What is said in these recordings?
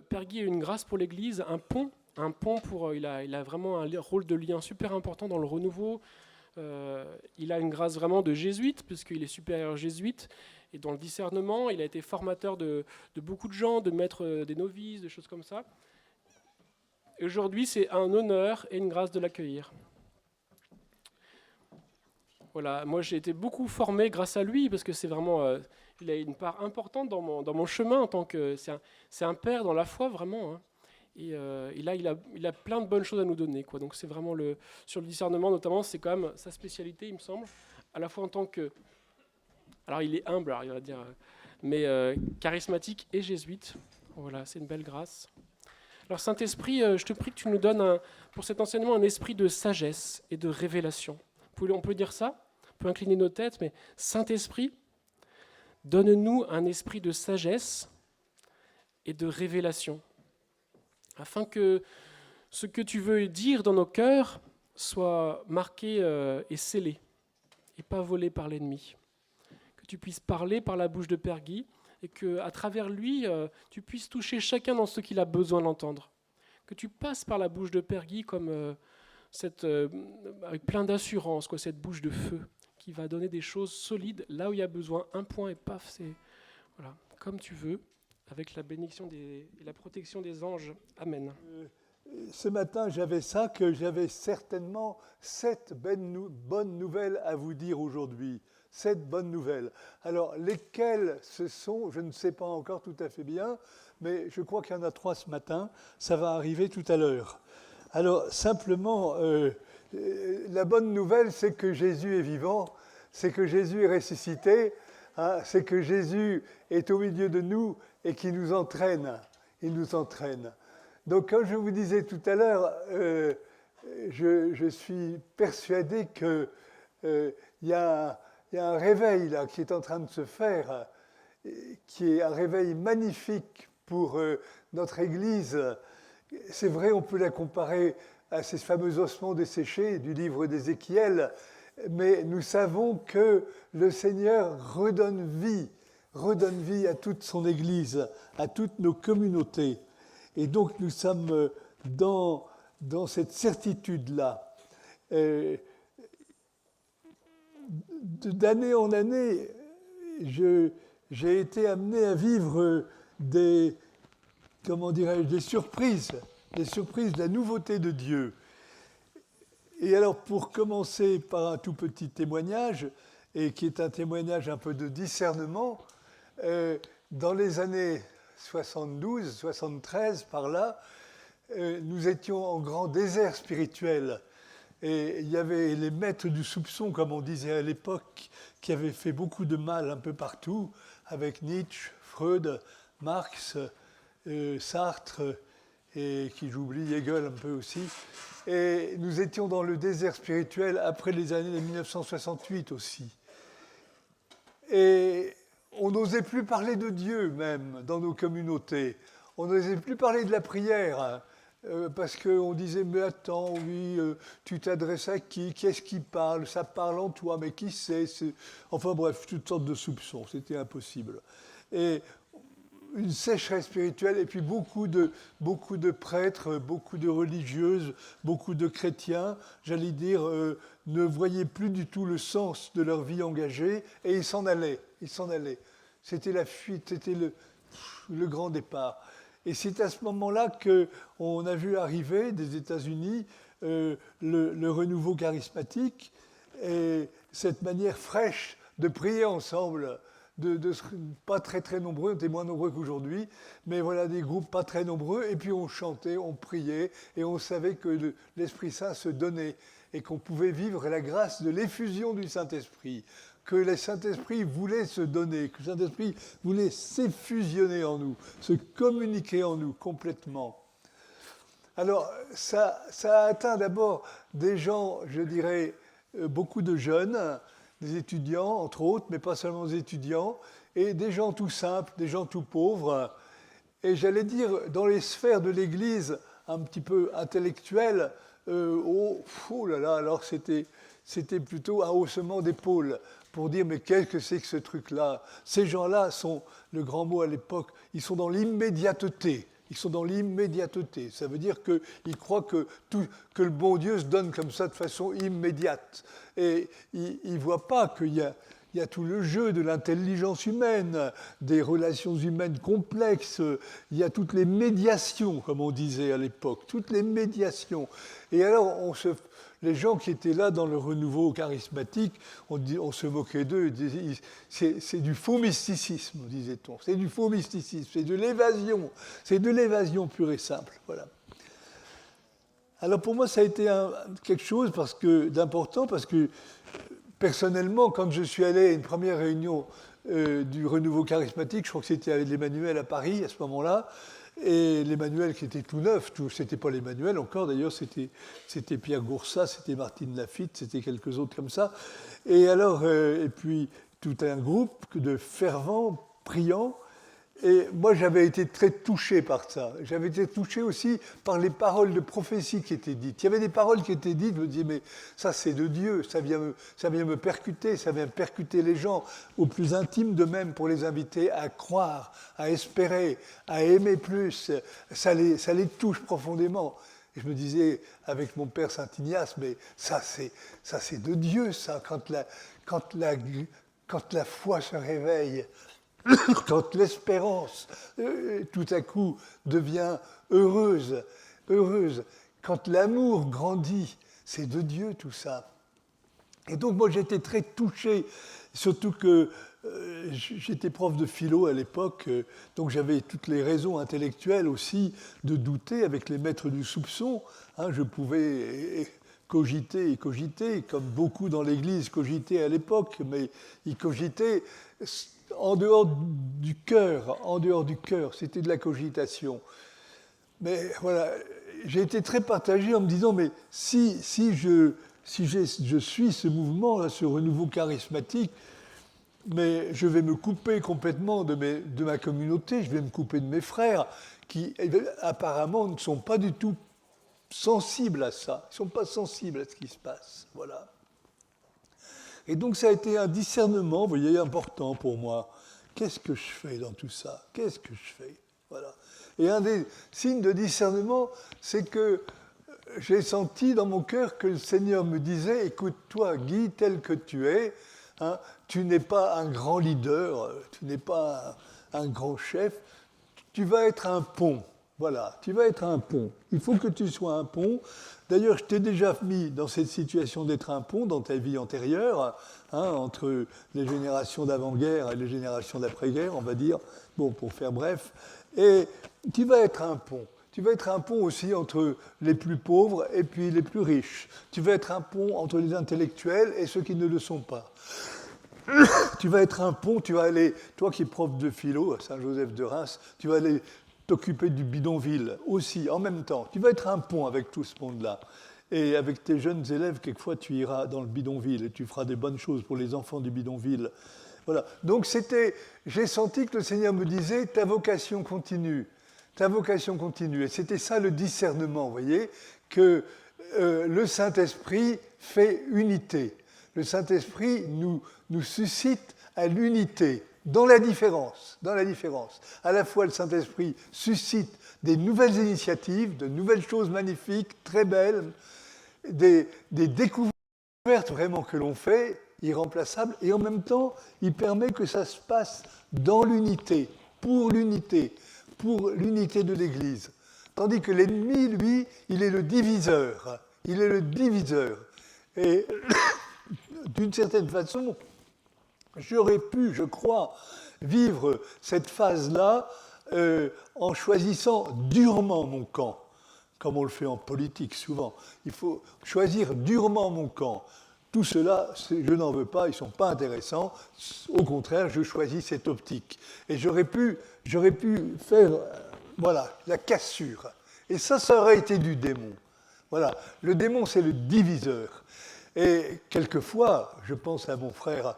Perdie a une grâce pour l'Église, un pont pour, il a vraiment un rôle de lien super important dans le renouveau. Il a une grâce vraiment de jésuite, puisqu'il est supérieur jésuite, et dans le discernement, il a été formateur de beaucoup de gens, de maîtres des novices, de choses comme ça. Et aujourd'hui, c'est un honneur et une grâce de l'accueillir. Voilà, moi j'ai été beaucoup formé grâce à lui, parce que c'est vraiment, il a une part importante dans mon chemin en tant que, c'est un père dans la foi vraiment, hein. Et là, il a plein de bonnes choses à nous donner, quoi. Donc c'est vraiment sur le discernement notamment, c'est quand même sa spécialité, il me semble, à la fois en tant que, alors il est humble, alors il va dire, mais charismatique et jésuite. Voilà, c'est une belle grâce. Alors Saint-Esprit, je te prie que tu nous donnes pour cet enseignement un esprit de sagesse et de révélation. On peut dire ça, on peut incliner nos têtes, mais Saint-Esprit, donne-nous un esprit de sagesse et de révélation, afin que ce que tu veux dire dans nos cœurs soit marqué et scellé, et pas volé par l'ennemi. Que tu puisses parler par la bouche de Père Guy, et qu'à travers lui, tu puisses toucher chacun dans ce qu'il a besoin d'entendre. Que tu passes par la bouche de Père Guy comme avec plein d'assurance, cette bouche de feu, qui va donner des choses solides là où il y a besoin. Un point et paf, c'est voilà, comme tu veux, avec la bénédiction et la protection des anges. Amen. Ce matin, j'avais certainement 7 bonnes nouvelles à vous dire aujourd'hui. 7 bonnes nouvelles. Alors, lesquelles ce sont, je ne sais pas encore tout à fait bien, mais je crois qu'il y en a 3 ce matin. Ça va arriver tout à l'heure. Alors, simplement, la bonne nouvelle, c'est que Jésus est vivant, c'est que Jésus est ressuscité, hein, c'est que Jésus est au milieu de nous et qu'il nous entraîne. Il nous entraîne. Donc, comme je vous disais tout à l'heure, je suis persuadé qu'il y a un réveil là, qui est en train de se faire, qui est un réveil magnifique pour notre Église. C'est vrai, on peut la comparer à ces fameux ossements desséchés du livre d'Ézéchiel, mais nous savons que le Seigneur redonne vie à toute son Église, à toutes nos communautés. Et donc nous sommes dans cette certitude-là. D'année en année, j'ai été amené à vivre des surprises de la nouveauté de Dieu. Et alors, pour commencer par un tout petit témoignage, et qui est un témoignage un peu de discernement, dans les années 72, 73, par là, nous étions en grand désert spirituel. Et il y avait les maîtres du soupçon, comme on disait à l'époque, qui avaient fait beaucoup de mal un peu partout, avec Nietzsche, Freud, Marx, Sartre, et qui j'oublie, Hegel un peu aussi. Et nous étions dans le désert spirituel après les années de 1968 aussi. Et on n'osait plus parler de Dieu même dans nos communautés. On n'osait plus parler de la prière. Parce qu'on disait, mais attends, oui, tu t'adresses à qui? Qu'est-ce qui parle? Ça parle en toi, mais qui c'est? Enfin bref, toutes sortes de soupçons, c'était impossible. Et une sécheresse spirituelle, et puis beaucoup de prêtres, beaucoup de religieuses, beaucoup de chrétiens, j'allais dire, ne voyaient plus du tout le sens de leur vie engagée, et ils s'en allaient. C'était la fuite, c'était le grand départ. Et c'est à ce moment-là qu'on a vu arriver des États-Unis le renouveau charismatique et cette manière fraîche de prier ensemble, pas très très nombreux, on était moins nombreux qu'aujourd'hui, mais voilà des groupes pas très nombreux, et puis on chantait, on priait, et on savait que l'Esprit Saint se donnait et qu'on pouvait vivre la grâce de l'effusion du Saint-Esprit, que le Saint-Esprit voulait se donner, que le Saint-Esprit voulait s'effusionner en nous, se communiquer en nous complètement. Alors, ça a atteint d'abord des gens, je dirais, beaucoup de jeunes, des étudiants, entre autres, mais pas seulement des étudiants, et des gens tout simples, des gens tout pauvres. Et j'allais dire, dans les sphères de l'Église, un petit peu intellectuelles, oh là là, alors c'était c'était plutôt un haussement d'épaule pour dire mais qu'est-ce que c'est que ce truc-là? Ces gens-là sont, le grand mot à l'époque, ils sont dans l'immédiateté. Ils sont dans l'immédiateté. Ça veut dire qu'ils croient que le bon Dieu se donne comme ça de façon immédiate. Et ils ne voient pas qu'il y a tout le jeu de l'intelligence humaine, des relations humaines complexes, il y a toutes les médiations, comme on disait à l'époque, toutes les médiations. Et alors, les gens qui étaient là dans le renouveau charismatique, on se moquait d'eux, c'est du faux mysticisme, disait-on, c'est du faux mysticisme, c'est de l'évasion pure et simple. Voilà. Alors pour moi, ça a été quelque chose d'important, parce que personnellement, quand je suis allé à une première réunion du renouveau charismatique, je crois que c'était avec l'Emmanuel à Paris à ce moment-là, et l'Emmanuel qui était tout neuf, c'était pas l'Emmanuel encore d'ailleurs, c'était Pierre Goursat, c'était Martine Lafitte, c'était quelques autres comme ça. Et alors, et puis tout un groupe de fervents, priants. Et moi, j'avais été très touché par ça. J'avais été touché aussi par les paroles de prophétie qui étaient dites. Il y avait des paroles qui étaient dites, je me disais, mais ça, c'est de Dieu, ça vient me percuter, ça vient percuter les gens au plus intime d'eux-mêmes pour les inviter à croire, à espérer, à aimer plus. Ça les touche profondément. Et je me disais, avec mon père Saint-Ignace, mais ça, c'est de Dieu, ça, quand la foi se réveille. Quand l'espérance, tout à coup, devient heureuse, quand l'amour grandit, c'est de Dieu tout ça. Et donc moi j'étais très touché, surtout que j'étais prof de philo à l'époque, donc j'avais toutes les raisons intellectuelles aussi de douter avec les maîtres du soupçon. Je pouvais cogiter et cogiter, comme beaucoup dans l'Église cogitaient à l'époque, mais ils cogitaient en dehors du cœur, c'était de la cogitation. Mais voilà, j'ai été très partagé en me disant, mais si je suis ce mouvement, ce renouveau charismatique, mais je vais me couper complètement de ma communauté, je vais me couper de mes frères, qui apparemment ne sont pas du tout sensibles à ça, ils ne sont pas sensibles à ce qui se passe. Voilà. Et donc ça a été un discernement, vous voyez, important pour moi. Qu'est-ce que je fais dans tout ça? Qu'est-ce que je fais? Voilà. Et un des signes de discernement, c'est que j'ai senti dans mon cœur que le Seigneur me disait, écoute, toi, Guy, tel que tu es, tu n'es pas un grand leader, tu n'es pas un grand chef, tu vas être un pont. Voilà, tu vas être un pont. Il faut que tu sois un pont. D'ailleurs, je t'ai déjà mis dans cette situation d'être un pont dans ta vie antérieure, entre les générations d'avant-guerre et les générations d'après-guerre, on va dire, bon, pour faire bref. Et tu vas être un pont. Tu vas être un pont aussi entre les plus pauvres et puis les plus riches. Tu vas être un pont entre les intellectuels et ceux qui ne le sont pas. Tu vas être un pont, tu vas aller, toi qui es prof de philo à Saint-Joseph de Reims, tu vas aller t'occuper du bidonville aussi, en même temps. Tu vas être un pont avec tout ce monde-là. Et avec tes jeunes élèves, quelquefois, tu iras dans le bidonville et tu feras des bonnes choses pour les enfants du bidonville. Voilà. Donc j'ai senti que le Seigneur me disait, ta vocation continue. Ta vocation continue. Et c'était ça le discernement, vous voyez, que le Saint-Esprit fait unité. Le Saint-Esprit nous suscite à l'unité. Dans la différence. À la fois, le Saint-Esprit suscite des nouvelles initiatives, de nouvelles choses magnifiques, très belles, des découvertes vraiment que l'on fait, irremplaçables, et en même temps, il permet que ça se passe dans l'unité, pour l'unité de l'Église. Tandis que l'ennemi, lui, il est le diviseur. Et d'une certaine façon, j'aurais pu, je crois, vivre cette phase-là en choisissant durement mon camp, comme on le fait en politique souvent. Il faut choisir durement mon camp. Tout cela, je n'en veux pas, ils ne sont pas intéressants. Au contraire, je choisis cette optique. Et j'aurais pu faire la cassure. Et ça aurait été du démon. Voilà. Le démon, c'est le diviseur. Et quelquefois, je pense à mon frère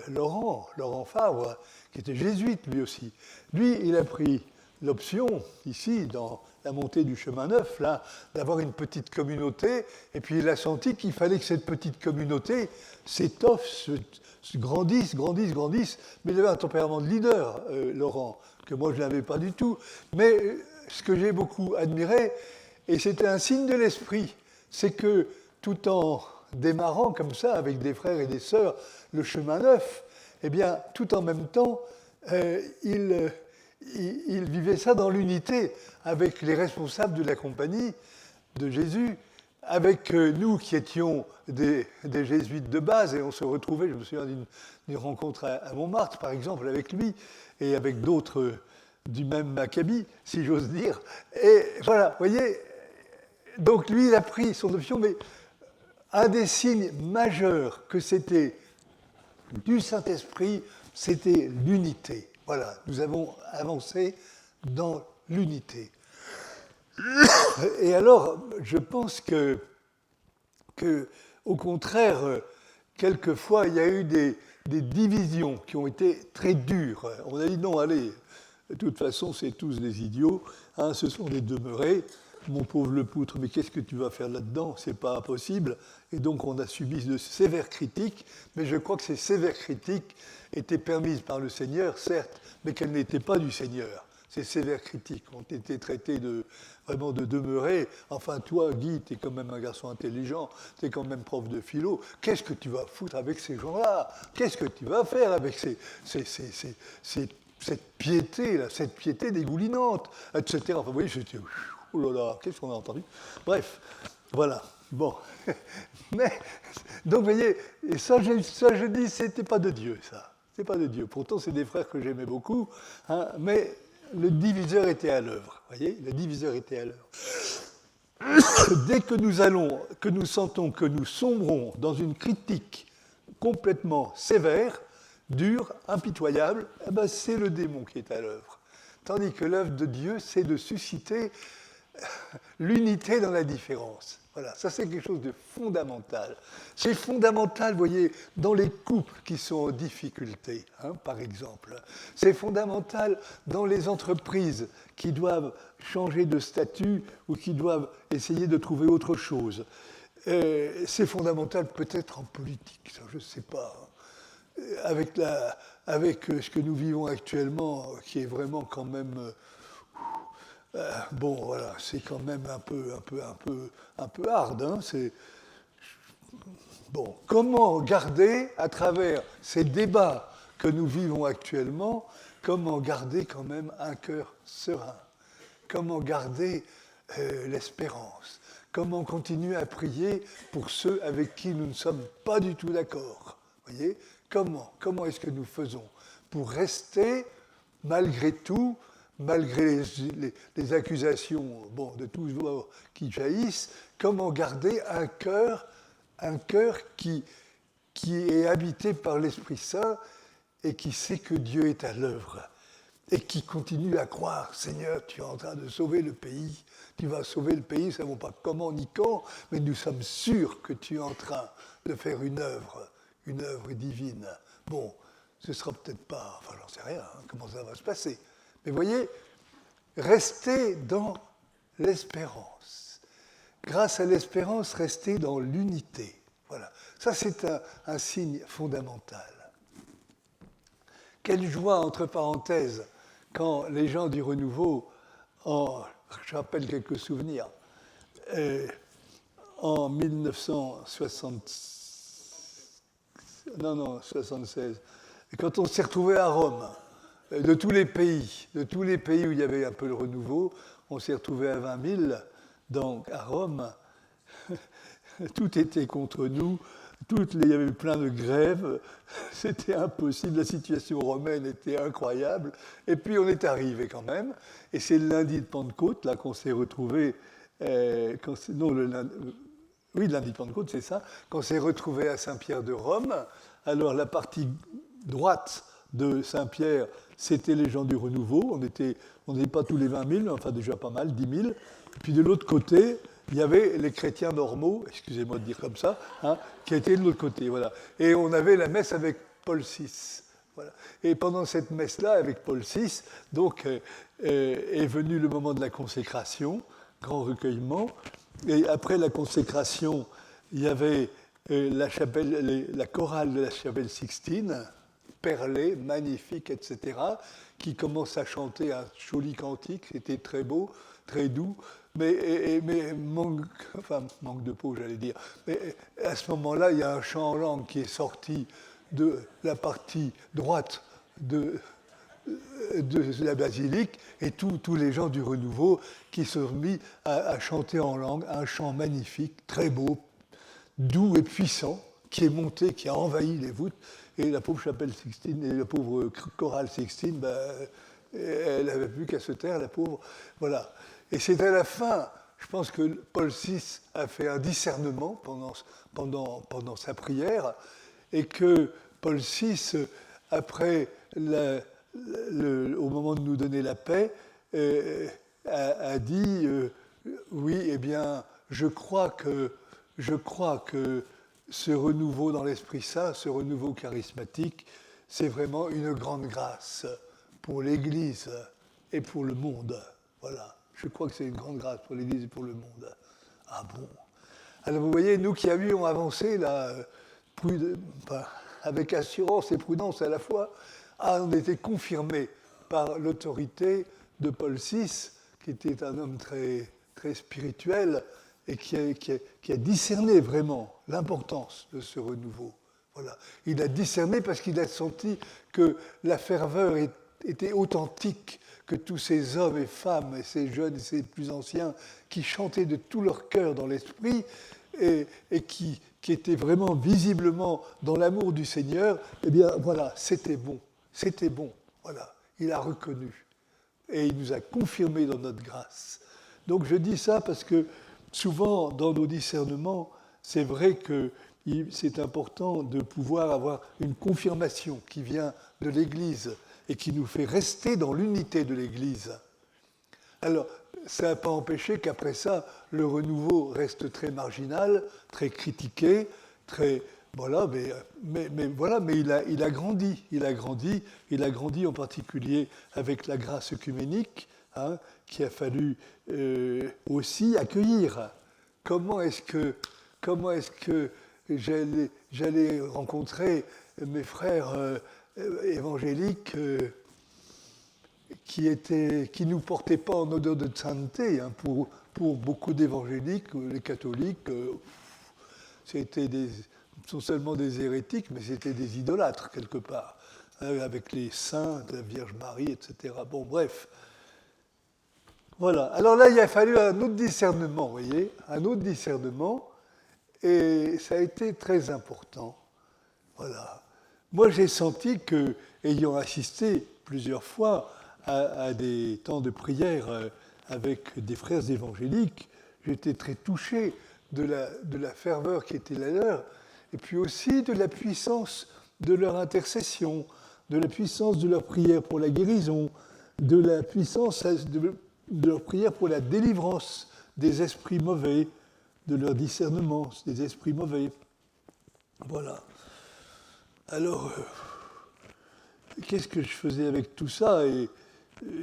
Laurent Fabre, qui était jésuite lui aussi. Lui, il a pris l'option, ici, dans la montée du chemin neuf, là, d'avoir une petite communauté, et puis il a senti qu'il fallait que cette petite communauté s'étoffe, se grandisse, mais il avait un tempérament de leader, Laurent, que moi je n'avais pas du tout. Mais ce que j'ai beaucoup admiré, et c'était un signe de l'esprit, c'est que tout en démarrant comme ça, avec des frères et des sœurs, le chemin neuf, eh bien, tout en même temps, il vivait ça dans l'unité avec les responsables de la compagnie de Jésus, avec nous qui étions des jésuites de base, et on se retrouvait, je me souviens d'une rencontre à Montmartre, par exemple, avec lui, et avec d'autres du même acabit, si j'ose dire. Et voilà, vous voyez, donc lui, il a pris son option, mais un des signes majeurs que c'était du Saint-Esprit, c'était l'unité. Voilà, nous avons avancé dans l'unité. Et alors, je pense que au contraire, quelquefois, il y a eu des divisions qui ont été très dures. On a dit non, allez, de toute façon, c'est tous des idiots, hein, ce sont des demeurés. Mon pauvre Lepoutre, mais qu'est-ce que tu vas faire là-dedans? C'est pas impossible. Et donc, on a subi de sévères critiques, mais je crois que ces sévères critiques étaient permises par le Seigneur, certes, mais qu'elles n'étaient pas du Seigneur. Ces sévères critiques ont été traitées vraiment de demeurés. Enfin, toi, Guy, tu es quand même un garçon intelligent, tu es quand même prof de philo. Qu'est-ce que tu vas foutre avec ces gens-là? Qu'est-ce que tu vas faire avec cette piété, là, cette piété dégoulinante, etc. Enfin, vous voyez, j'étais... Oh là là, qu'est-ce qu'on a entendu? Bref, voilà. Bon. Mais, donc, vous voyez, et ça, je dis, c'était pas de Dieu, ça. C'est pas de Dieu. Pourtant, c'est des frères que j'aimais beaucoup, hein, mais le diviseur était à l'œuvre. Vous voyez, le diviseur était à l'œuvre. Dès que nous sentons que nous sombrons dans une critique complètement sévère, dure, impitoyable, eh ben, c'est le démon qui est à l'œuvre. Tandis que l'œuvre de Dieu, c'est de susciter l'unité dans la différence. Voilà, ça c'est quelque chose de fondamental. C'est fondamental, vous voyez, dans les couples qui sont en difficulté, hein, par exemple. C'est fondamental dans les entreprises qui doivent changer de statut ou qui doivent essayer de trouver autre chose. C'est fondamental peut-être en politique, ça je ne sais pas. Avec ce que nous vivons actuellement, qui est vraiment quand même... bon, voilà, c'est quand même un peu hard. Hein, bon, comment garder, à travers ces débats que nous vivons actuellement, comment garder quand même un cœur serein? Comment garder l'espérance? Comment continuer à prier pour ceux avec qui nous ne sommes pas du tout d'accord? Voyez, comment est-ce que nous faisons pour rester, malgré tout, malgré les accusations de tous bords qui jaillissent, comment garder un cœur qui est habité par l'Esprit Saint et qui sait que Dieu est à l'œuvre et qui continue à croire, Seigneur, tu es en train de sauver le pays, tu vas sauver le pays, nous ne savons pas comment ni quand, mais nous sommes sûrs que tu es en train de faire une œuvre divine. Bon, ce sera peut-être pas, enfin j'en sais rien, hein, comment ça va se passer. Mais voyez, restez dans l'espérance. Grâce à l'espérance, restez dans l'unité. Voilà. Ça, c'est un signe fondamental. Quelle joie, entre parenthèses, quand les gens du Renouveau, je rappelle quelques souvenirs, en 1976, quand on s'est retrouvé à Rome, de tous les pays où il y avait un peu le renouveau, on s'est retrouvé à 20 000, donc à Rome, tout était contre nous, il y avait plein de grèves, c'était impossible, la situation romaine était incroyable, et puis on est arrivé quand même, et c'est le lundi de Pentecôte, là, qu'on s'est retrouvé, le lundi de Pentecôte, c'est ça, qu'on s'est retrouvé à Saint-Pierre de Rome. Alors la partie droite de Saint-Pierre, c'était les gens du Renouveau, on n'était pas tous les 20 000, enfin déjà pas mal, 10 000, et puis de l'autre côté, il y avait les chrétiens normaux, excusez-moi de dire comme ça, hein, qui étaient de l'autre côté, voilà. Et on avait la messe avec Paul VI, Voilà. Et pendant cette messe-là, avec Paul VI, donc, est venu le moment de la consécration, grand recueillement. Et après la consécration, il y avait la chorale de la chapelle Sixtine, perlée, magnifique, etc., qui commence à chanter un joli cantique. C'était très beau, très doux, mais manque de peau, j'allais dire. Mais à ce moment-là, il y a un chant en langue qui est sorti de la partie droite de la basilique, et tous les gens du renouveau qui se sont mis à chanter en langue un chant magnifique, très beau, doux et puissant, qui est monté, qui a envahi les voûtes. Et la pauvre chapelle Sixtine, et la pauvre chorale Sixtine, elle n'avait plus qu'à se taire, la pauvre. Voilà. Et c'est à la fin, je pense que Paul VI a fait un discernement pendant sa prière, et que Paul VI, après, au moment de nous donner la paix, a dit oui, eh bien, je crois que ce renouveau dans l'Esprit Saint, ce renouveau charismatique, c'est vraiment une grande grâce pour l'Église et pour le monde. Voilà. Je crois que c'est une grande grâce pour l'Église et pour le monde. Ah bon? Alors vous voyez, nous qui avions avancé là, avec assurance et prudence à la fois, on était confirmés par l'autorité de Paul VI, qui était un homme très, très spirituel, et qui a discerné vraiment l'importance de ce renouveau. Voilà. Il a discerné parce qu'il a senti que la ferveur était authentique, que tous ces hommes et femmes, et ces jeunes et ces plus anciens, qui chantaient de tout leur cœur dans l'esprit, et qui étaient vraiment visiblement dans l'amour du Seigneur, eh bien voilà, c'était bon, voilà. Il a reconnu, et il nous a confirmé dans notre grâce. Donc je dis ça parce que souvent, dans nos discernements, c'est vrai que c'est important de pouvoir avoir une confirmation qui vient de l'Église et qui nous fait rester dans l'unité de l'Église. Alors, ça n'a pas empêché qu'après ça, le renouveau reste très marginal, très critiqué, très... Voilà, mais il a grandi en particulier avec la grâce œcuménique, qu'il a fallu aussi accueillir. Comment est-ce que j'allais rencontrer mes frères évangéliques qui ne nous portaient pas en odeur de sainteté. Pour beaucoup d'évangéliques, les catholiques, sont seulement des hérétiques, mais c'était des idolâtres quelque part, avec les saints, la Vierge Marie, etc. Bon, bref. Voilà. Alors là, il a fallu un autre discernement, vous voyez, un autre discernement, et ça a été très important. Voilà. Moi, j'ai senti que, ayant assisté plusieurs fois à des temps de prière avec des frères évangéliques, j'étais très touché de la ferveur qui était la leur, et puis aussi de la puissance de leur intercession, de la puissance de leur prière pour la guérison, de la puissance de leur prière pour la délivrance des esprits mauvais, de leur discernement des esprits mauvais. Voilà. Alors, qu'est-ce que je faisais avec tout ça? Et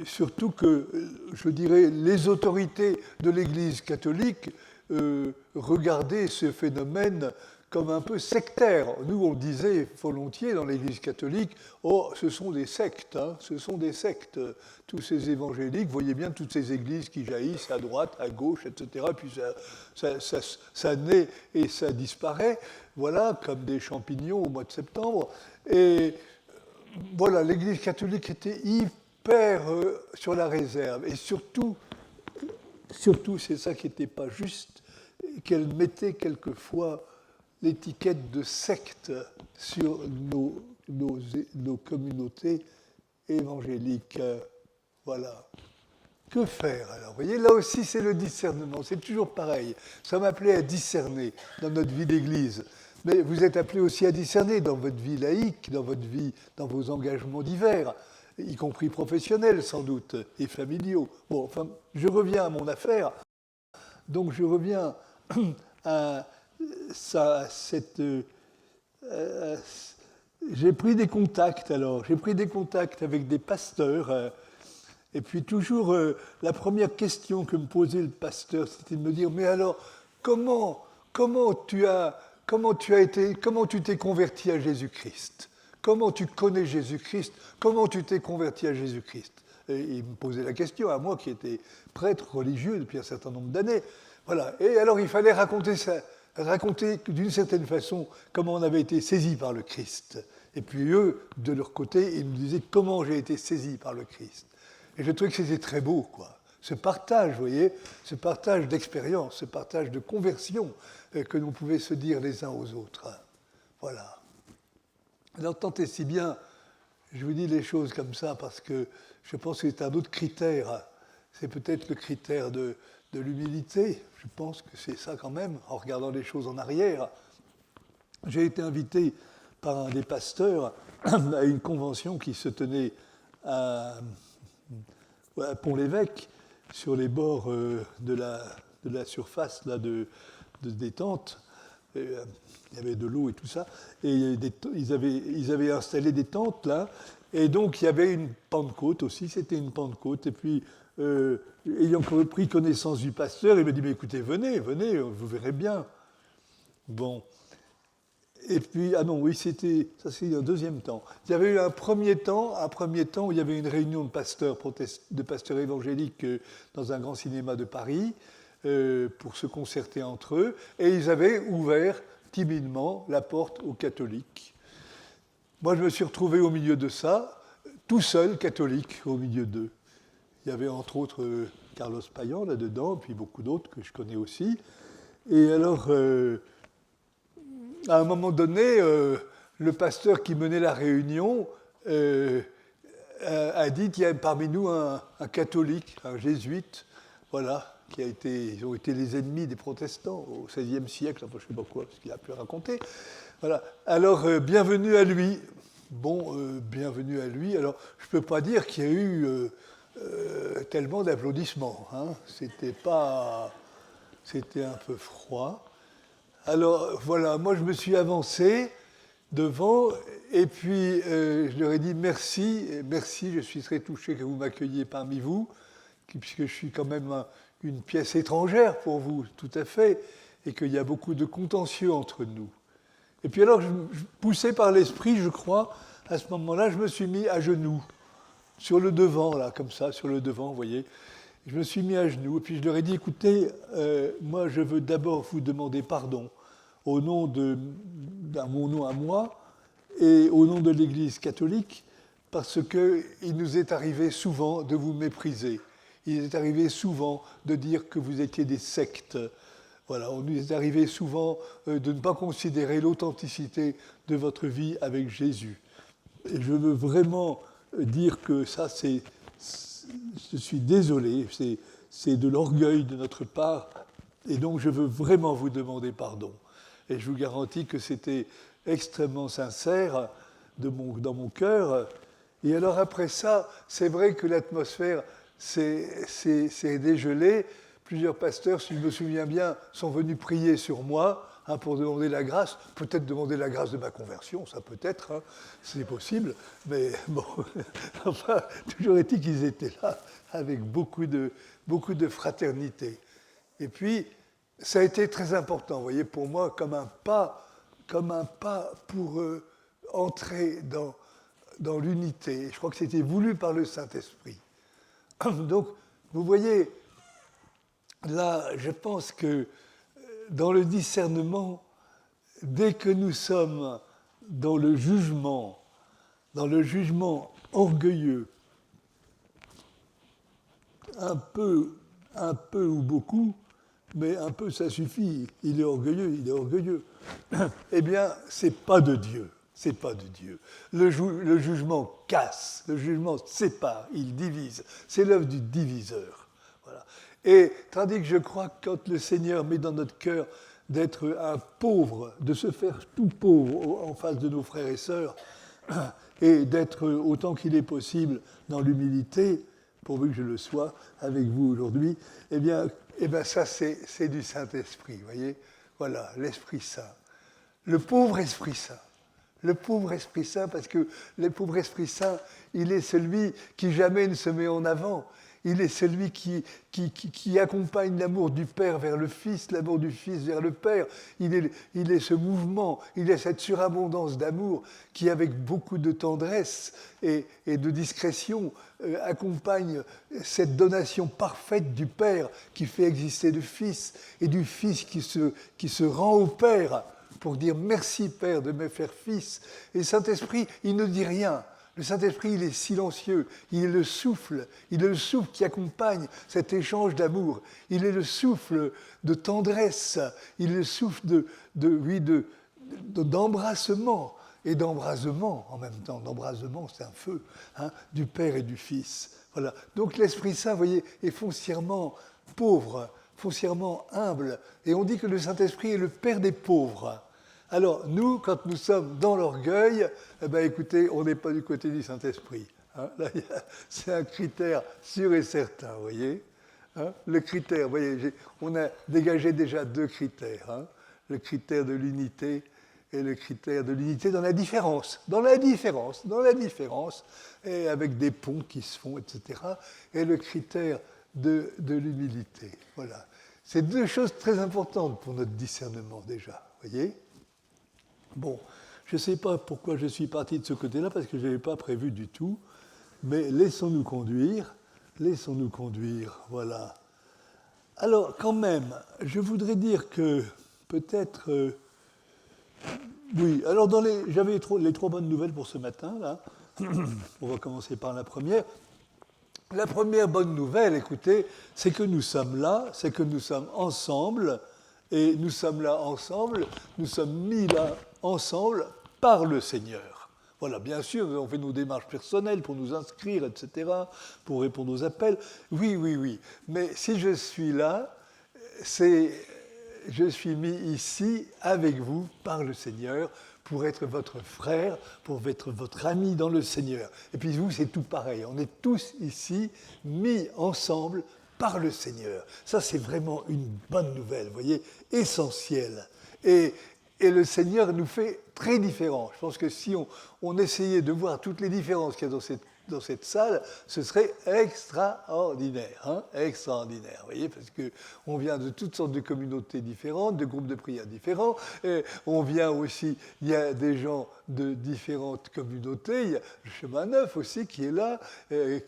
surtout que, je dirais, les autorités de l'Église catholique regardaient ce phénomène comme un peu sectaire. Nous, on disait volontiers dans l'Église catholique, oh, ce sont des sectes, ce sont des sectes. Tous ces évangéliques, vous voyez bien toutes ces églises qui jaillissent à droite, à gauche, etc. Puis ça naît et ça disparaît, voilà, comme des champignons au mois de septembre. Et voilà, l'Église catholique était hyper sur la réserve. Et surtout, c'est ça qui n'était pas juste, qu'elle mettait quelquefois l'étiquette de secte sur nos communautés évangéliques. Voilà. Que faire alors? Vous voyez, là aussi, c'est le discernement. C'est toujours pareil. Ça m'appelait à discerner dans notre vie d'Église. Mais vous êtes appelés aussi à discerner dans votre vie laïque, dans votre vie, dans vos engagements divers, y compris professionnels sans doute, et familiaux. Bon, enfin, je reviens à mon affaire. Donc, je reviens à j'ai pris des contacts alors. J'ai pris des contacts avec des pasteurs. Et puis toujours, la première question que me posait le pasteur, c'était de me dire, mais alors, comment tu t'es converti à Jésus-Christ? Comment tu connais Jésus-Christ? Comment tu t'es converti à Jésus-Christ? Et il me posait la question à moi qui étais prêtre religieux depuis un certain nombre d'années. Voilà. Et alors il fallait raconter d'une certaine façon comment on avait été saisi par le Christ. Et puis eux, de leur côté, ils me disaient comment j'ai été saisi par le Christ. Et je trouvais que c'était très beau, quoi. Ce partage, vous voyez, ce partage d'expérience, ce partage de conversion que l'on pouvait se dire les uns aux autres. Voilà. Alors, tant et si bien, je vous dis les choses comme ça parce que je pense que c'est un autre critère. C'est peut-être le critère de l'humilité. Je pense que c'est ça quand même, en regardant les choses en arrière. J'ai été invité par un des pasteurs à une convention qui se tenait à Pont-l'Évêque, sur les bords de la surface là, des tentes. Il y avait de l'eau et tout ça. Et ils avaient installé des tentes là. Et donc il y avait une Pentecôte aussi, c'était une Pentecôte. Et puis, ayant pris connaissance du pasteur, il m'a dit, mais écoutez, venez, vous verrez bien. Bon. Et puis, ah non, oui, ça c'est un deuxième temps. Il y avait eu un premier temps où il y avait une réunion de pasteurs évangéliques dans un grand cinéma de Paris pour se concerter entre eux, et ils avaient ouvert timidement la porte aux catholiques. Moi, je me suis retrouvé au milieu de ça, tout seul, catholique, au milieu d'eux. Il y avait entre autres Carlos Payan là-dedans, puis beaucoup d'autres que je connais aussi. Et alors... à un moment donné, le pasteur qui menait la réunion a dit qu'il y a parmi nous un catholique, un jésuite, voilà, ils ont été les ennemis des protestants au XVIe siècle, enfin je ne sais pas quoi, ce qu'il a pu raconter. Voilà. Alors, bienvenue à lui. Bon, bienvenue à lui. Alors, je ne peux pas dire qu'il y a eu tellement d'applaudissements. Hein. C'était un peu froid. Alors voilà, moi je me suis avancé devant et puis je leur ai dit merci, je suis très touché que vous m'accueilliez parmi vous, puisque je suis quand même une pièce étrangère pour vous, tout à fait, et qu'il y a beaucoup de contentieux entre nous. Et puis alors, poussé par l'esprit, je crois, à ce moment-là, je me suis mis à genoux, sur le devant, là, comme ça, sur le devant, vous voyez. Je me suis mis à genoux, et puis je leur ai dit, écoutez, moi je veux d'abord vous demander pardon au nom mon nom à moi et au nom de l'Église catholique, parce qu'il nous est arrivé souvent de vous mépriser. Il est arrivé souvent de dire que vous étiez des sectes. Voilà, on nous est arrivé souvent de ne pas considérer l'authenticité de votre vie avec Jésus. Et je veux vraiment dire que ça, je suis désolé, c'est de l'orgueil de notre part, et donc je veux vraiment vous demander pardon. Et je vous garantis que c'était extrêmement sincère dans mon cœur. Et alors après ça, c'est vrai que l'atmosphère s'est dégelée. Plusieurs pasteurs, si je me souviens bien, sont venus prier sur moi pour demander la grâce, peut-être demander la grâce de ma conversion, ça peut-être, hein, c'est possible, mais bon, enfin, toujours est-il qu'ils étaient là avec beaucoup de fraternité. Et puis, ça a été très important, vous voyez, pour moi, comme un pas pour entrer dans l'unité. Je crois que c'était voulu par le Saint-Esprit. Donc, vous voyez, là, je pense que dans le discernement, dès que nous sommes dans le jugement orgueilleux, un peu ou beaucoup, mais un peu ça suffit, il est orgueilleux. Eh bien, c'est pas de Dieu. Le jugement casse, le jugement sépare, il divise. C'est l'œuvre du diviseur. Voilà. Et tandis que je crois que quand le Seigneur met dans notre cœur d'être un pauvre, de se faire tout pauvre en face de nos frères et sœurs, et d'être autant qu'il est possible dans l'humilité, pourvu que je le sois avec vous aujourd'hui, eh bien ça c'est du Saint-Esprit, vous voyez. Voilà, l'Esprit Saint. Le pauvre Esprit Saint. Le pauvre Esprit Saint, parce que le pauvre Esprit Saint, il est celui qui jamais ne se met en avant. Il est celui qui accompagne l'amour du Père vers le Fils, l'amour du Fils vers le Père. Il est ce mouvement, il est cette surabondance d'amour qui, avec beaucoup de tendresse et de discrétion, accompagne cette donation parfaite du Père qui fait exister le Fils, et du Fils qui se rend au Père pour dire « Merci Père de me faire Fils ». Et le Saint-Esprit, il ne dit rien. Le Saint-Esprit, il est silencieux, il est le souffle qui accompagne cet échange d'amour. Il est le souffle de tendresse, il est le souffle d'embrassement et d'embrasement en même temps. D'embrasement, c'est un feu, du Père et du Fils. Voilà. Donc l'Esprit Saint, vous voyez, est foncièrement pauvre, foncièrement humble. Et on dit que le Saint-Esprit est le Père des pauvres. Alors, nous, quand nous sommes dans l'orgueil, écoutez, on n'est pas du côté du Saint-Esprit. Là, c'est un critère sûr et certain, vous voyez. Le critère, vous voyez, on a dégagé déjà 2 critères. Le critère de l'unité et le critère de l'unité dans la différence. Dans la différence, et avec des ponts qui se font, etc. Et le critère de l'humilité. Voilà. C'est 2 choses très importantes pour notre discernement déjà, vous voyez. Bon, je ne sais pas pourquoi je suis parti de ce côté-là, parce que je n'avais pas prévu du tout, mais laissons-nous conduire, voilà. Alors, quand même, je voudrais dire que peut-être... oui, alors j'avais les 3 bonnes nouvelles pour ce matin, là. On va commencer par la première. La première bonne nouvelle, écoutez, c'est que nous sommes là, c'est que nous sommes ensemble, et nous sommes là ensemble, nous sommes mis là ensemble par le Seigneur. Voilà, bien sûr, on fait nos démarches personnelles pour nous inscrire, etc., pour répondre aux appels. Oui. Mais si je suis là, je suis mis ici avec vous par le Seigneur pour être votre frère, pour être votre ami dans le Seigneur. Et puis vous, c'est tout pareil. On est tous ici mis ensemble par le Seigneur. Ça, c'est vraiment une bonne nouvelle, vous voyez, essentielle. Et le Seigneur nous fait très différents. Je pense que si on essayait de voir toutes les différences qu'il y a dans cette salle, ce serait extraordinaire, extraordinaire, vous voyez, parce qu'on vient de toutes sortes de communautés différentes, de groupes de prière différents, et on vient aussi, il y a des gens de différentes communautés, il y a le Chemin Neuf aussi qui est là,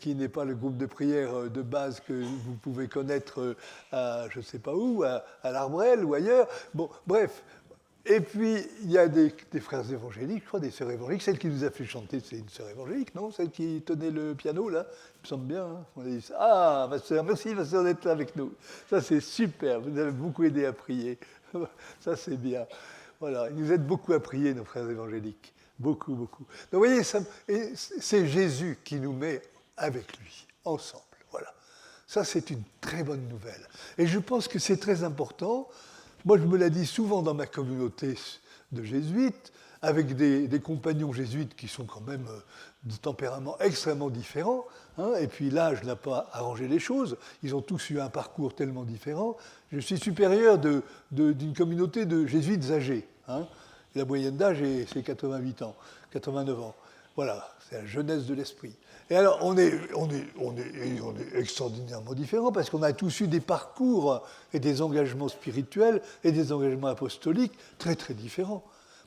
qui n'est pas le groupe de prière de base que vous pouvez connaître à je ne sais pas où, à l'Arbrel ou ailleurs, bon, bref. Et puis, il y a des frères évangéliques, je crois, des sœurs évangéliques. Celle qui nous a fait chanter, c'est une sœur évangélique, non? Celle qui tenait le piano, là. Il me semble bien. On a dit, ah, ma sœur, merci, ma sœur, d'être là avec nous. Ça, c'est super. Vous nous avez beaucoup aidé à prier. Ça, c'est bien. Voilà. Ils nous aident beaucoup à prier, nos frères évangéliques. Beaucoup. Donc, vous voyez, c'est Jésus qui nous met avec lui, ensemble. Voilà. Ça, c'est une très bonne nouvelle. Et je pense que c'est très important. Moi, je me l'ai dit souvent dans ma communauté de jésuites, avec des compagnons jésuites qui sont quand même de tempéraments extrêmement différents. Et puis l'âge n'a pas arrangé les choses. Ils ont tous eu un parcours tellement différent. Je suis supérieur d'une communauté de jésuites âgés. Et la moyenne d'âge, c'est 88 ans, 89 ans. Voilà, c'est la jeunesse de l'esprit. Et alors, on est extraordinairement différents parce qu'on a tous eu des parcours et des engagements spirituels et des engagements apostoliques très, très différents.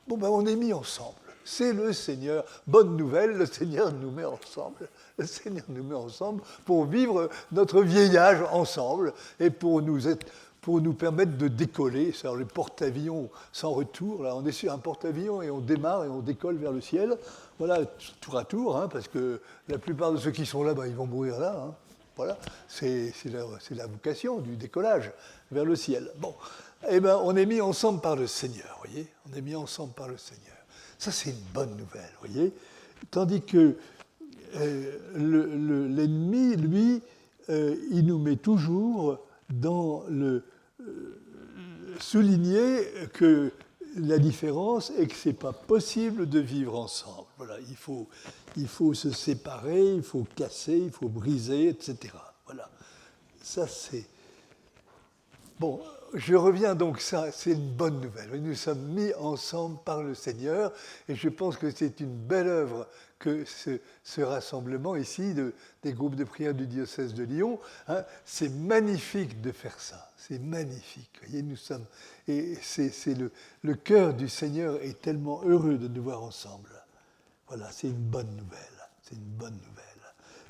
Bon, on est mis ensemble. C'est le Seigneur. Bonne nouvelle, le Seigneur nous met ensemble. Le Seigneur nous met ensemble pour vivre notre vieillage ensemble et pour nous permettre de décoller. C'est le porte-avions sans retour. Là, on est sur un porte-avions et on démarre et on décolle vers le ciel. Voilà, tour à tour, parce que la plupart de ceux qui sont là, ils vont mourir là. Voilà, c'est la vocation du décollage vers le ciel. Bon, on est mis ensemble par le Seigneur, voyez. On est mis ensemble par le Seigneur. Ça, c'est une bonne nouvelle, voyez. Tandis que l'ennemi, lui, il nous met toujours dans le souligner que la différence est que ce n'est pas possible de vivre ensemble. Voilà, il faut se séparer, il faut casser, il faut briser, etc. Voilà. Ça, c'est... Bon, je reviens donc, ça, c'est une bonne nouvelle. Nous sommes mis ensemble par le Seigneur, et je pense que c'est une belle œuvre que ce rassemblement ici des groupes de prière du diocèse de Lyon. Hein, c'est magnifique de faire ça. C'est magnifique. Vous voyez, nous sommes, et c'est le cœur du Seigneur est tellement heureux de nous voir ensemble. Voilà, c'est une bonne nouvelle. C'est une bonne nouvelle.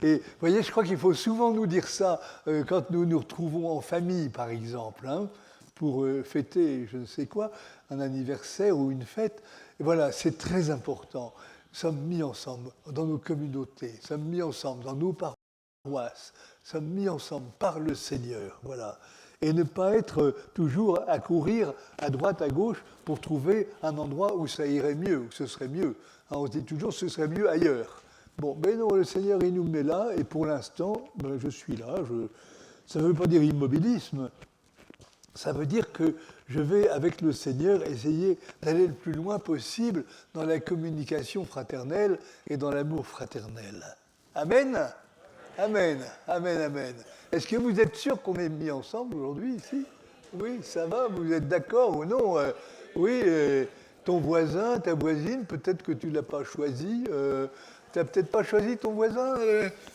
Et vous voyez, je crois qu'il faut souvent nous dire ça quand nous nous retrouvons en famille, par exemple, hein, pour fêter je ne sais quoi, un anniversaire ou une fête. Et voilà, c'est très important. Nous sommes mis ensemble dans nos communautés, nous sommes mis ensemble dans nos paroisses, nous sommes mis ensemble par le Seigneur. Voilà. Et ne pas être toujours à courir à droite, à gauche pour trouver un endroit où ça irait mieux, où ce serait mieux. Hein, on se dit toujours ce serait mieux ailleurs. Bon, ben non, le Seigneur, il nous met là, et pour l'instant, ben, je suis là. Ça ne veut pas dire immobilisme, ça veut dire que je vais, avec le Seigneur, essayer d'aller le plus loin possible dans la communication fraternelle et dans l'amour fraternel. Amen ? Amen, amen, amen. Est-ce que vous êtes sûr qu'on est mis ensemble aujourd'hui, ici ? Oui, ça va, vous êtes d'accord ou non ? Oui, ton voisin, ta voisine, peut-être que tu ne l'as pas choisi. Tu n'as peut-être pas choisi ton voisin,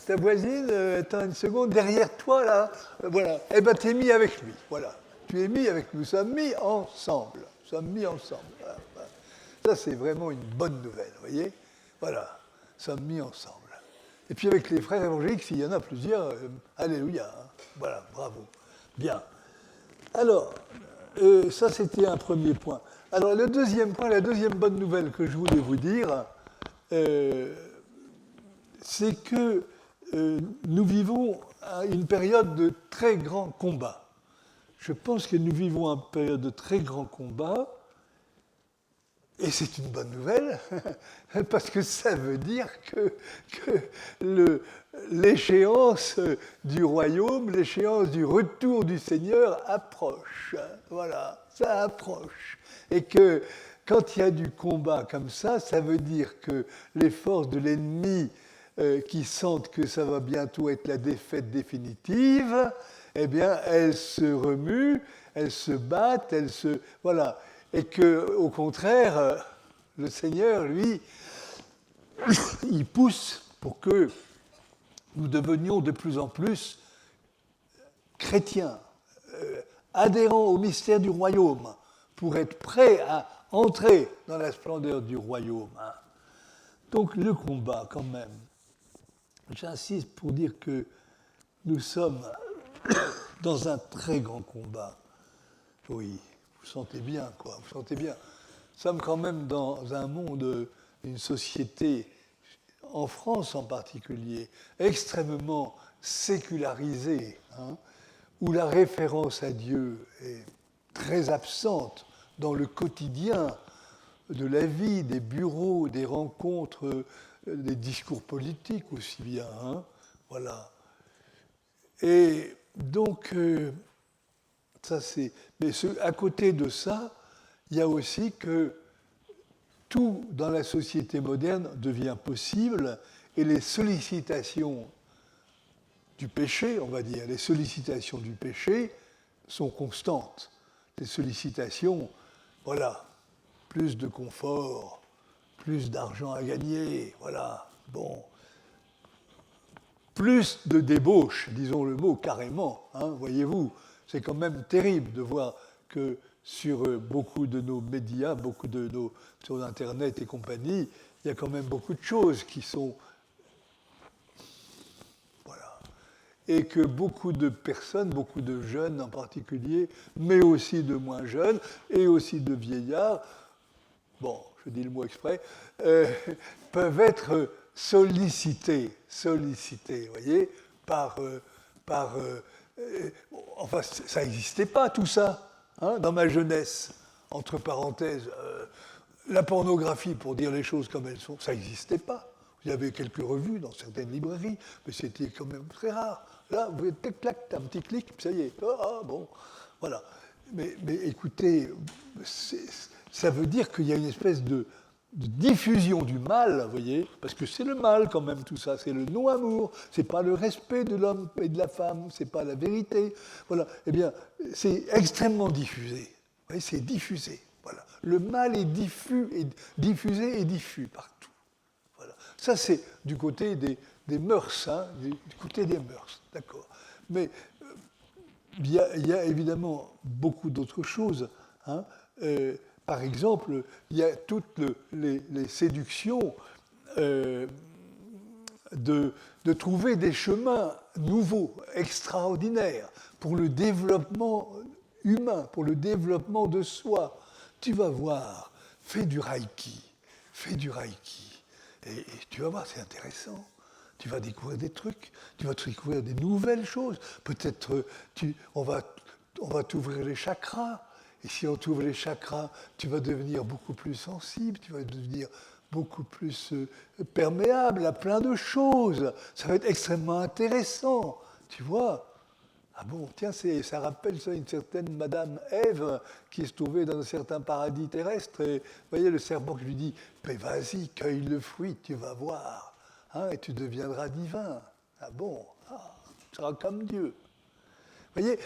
ta voisine, attends une seconde, derrière toi, là. Voilà. Eh bien, tu es mis avec lui. Voilà. Tu es mis avec nous. Nous sommes mis ensemble. Nous sommes mis ensemble. Voilà. Ça, c'est vraiment une bonne nouvelle, vous voyez ? Voilà. Nous sommes mis ensemble. Et puis avec les frères évangéliques, s'il y en a plusieurs, alléluia. Hein. Voilà, bravo. Bien. Alors, ça, c'était un premier point. Alors, le deuxième point, la deuxième bonne nouvelle que je voulais vous dire, c'est que nous vivons une période de très grands combats. Je pense que nous vivons une période de très grands combats, et c'est une bonne nouvelle, parce que ça veut dire que l'échéance du royaume, l'échéance du retour du Seigneur approche. Voilà, ça approche. Et que quand il y a du combat comme ça veut dire que les forces de l'ennemi qui sentent que ça va bientôt être la défaite définitive, eh bien, elles se remuent, elles se battent, voilà. Et qu'au contraire, le Seigneur, lui, il pousse pour que nous devenions de plus en plus chrétiens, adhérents au mystère du royaume, pour être prêts à entrer dans la splendeur du royaume. Donc le combat, quand même, j'insiste pour dire que nous sommes dans un très grand combat. Oui, vous sentez bien, quoi, vous sentez bien. Nous sommes quand même dans un monde, une société, en France en particulier, extrêmement sécularisée, hein, où la référence à Dieu est très absente dans le quotidien de la vie, des bureaux, des rencontres, des discours politiques aussi bien. Hein, voilà. Et donc, ça c'est. Mais à côté de ça, il y a aussi que tout dans la société moderne devient possible et les sollicitations du péché, on va dire, les sollicitations du péché sont constantes. Les sollicitations, voilà, plus de confort, plus d'argent à gagner, voilà, bon. Plus de débauche, disons le mot carrément, hein, voyez-vous. C'est quand même terrible de voir que sur beaucoup de nos médias, sur Internet et compagnie, il y a quand même beaucoup de choses qui sont... Voilà. Et que beaucoup de personnes, beaucoup de jeunes en particulier, mais aussi de moins jeunes, et aussi de vieillards, bon, je dis le mot exprès, peuvent être sollicités, vous voyez, enfin, ça n'existait pas tout ça, hein, dans ma jeunesse. Entre parenthèses, la pornographie, pour dire les choses comme elles sont, ça n'existait pas. Il y avait quelques revues dans certaines librairies, mais c'était quand même très rare. Là, vous voyez, tac-tac, un petit clic, ça y est. Ah, bon, voilà. Mais écoutez, ça veut dire qu'il y a une espèce diffusion du mal, vous voyez, parce que c'est le mal quand même tout ça, c'est le non-amour, c'est pas le respect de l'homme et de la femme, c'est pas la vérité, voilà, eh bien, c'est extrêmement diffusé, vous voyez, c'est diffusé, voilà. Le mal est diffusé et diffus partout, voilà. Ça c'est du côté des mœurs, hein, du côté des mœurs, d'accord. Mais il y a évidemment beaucoup d'autres choses, hein. Par exemple, il y a toutes les séductions de trouver des chemins nouveaux, extraordinaires, pour le développement humain, pour le développement de soi. Tu vas voir, fais du Reiki, et tu vas voir, c'est intéressant. Tu vas découvrir des trucs, tu vas découvrir des nouvelles choses. Peut-être on va t'ouvrir les chakras. Et si on t'ouvre les chakras, tu vas devenir beaucoup plus sensible, tu vas devenir beaucoup plus perméable à plein de choses. Ça va être extrêmement intéressant, tu vois. Ah bon, tiens, ça rappelle ça une certaine Madame Ève qui se trouvait dans un certain paradis terrestre. Et vous voyez, le serpent qui lui dit, mais vas-y, cueille le fruit, tu vas voir, hein, et tu deviendras divin. Ah bon, tu seras comme Dieu. Vous voyez.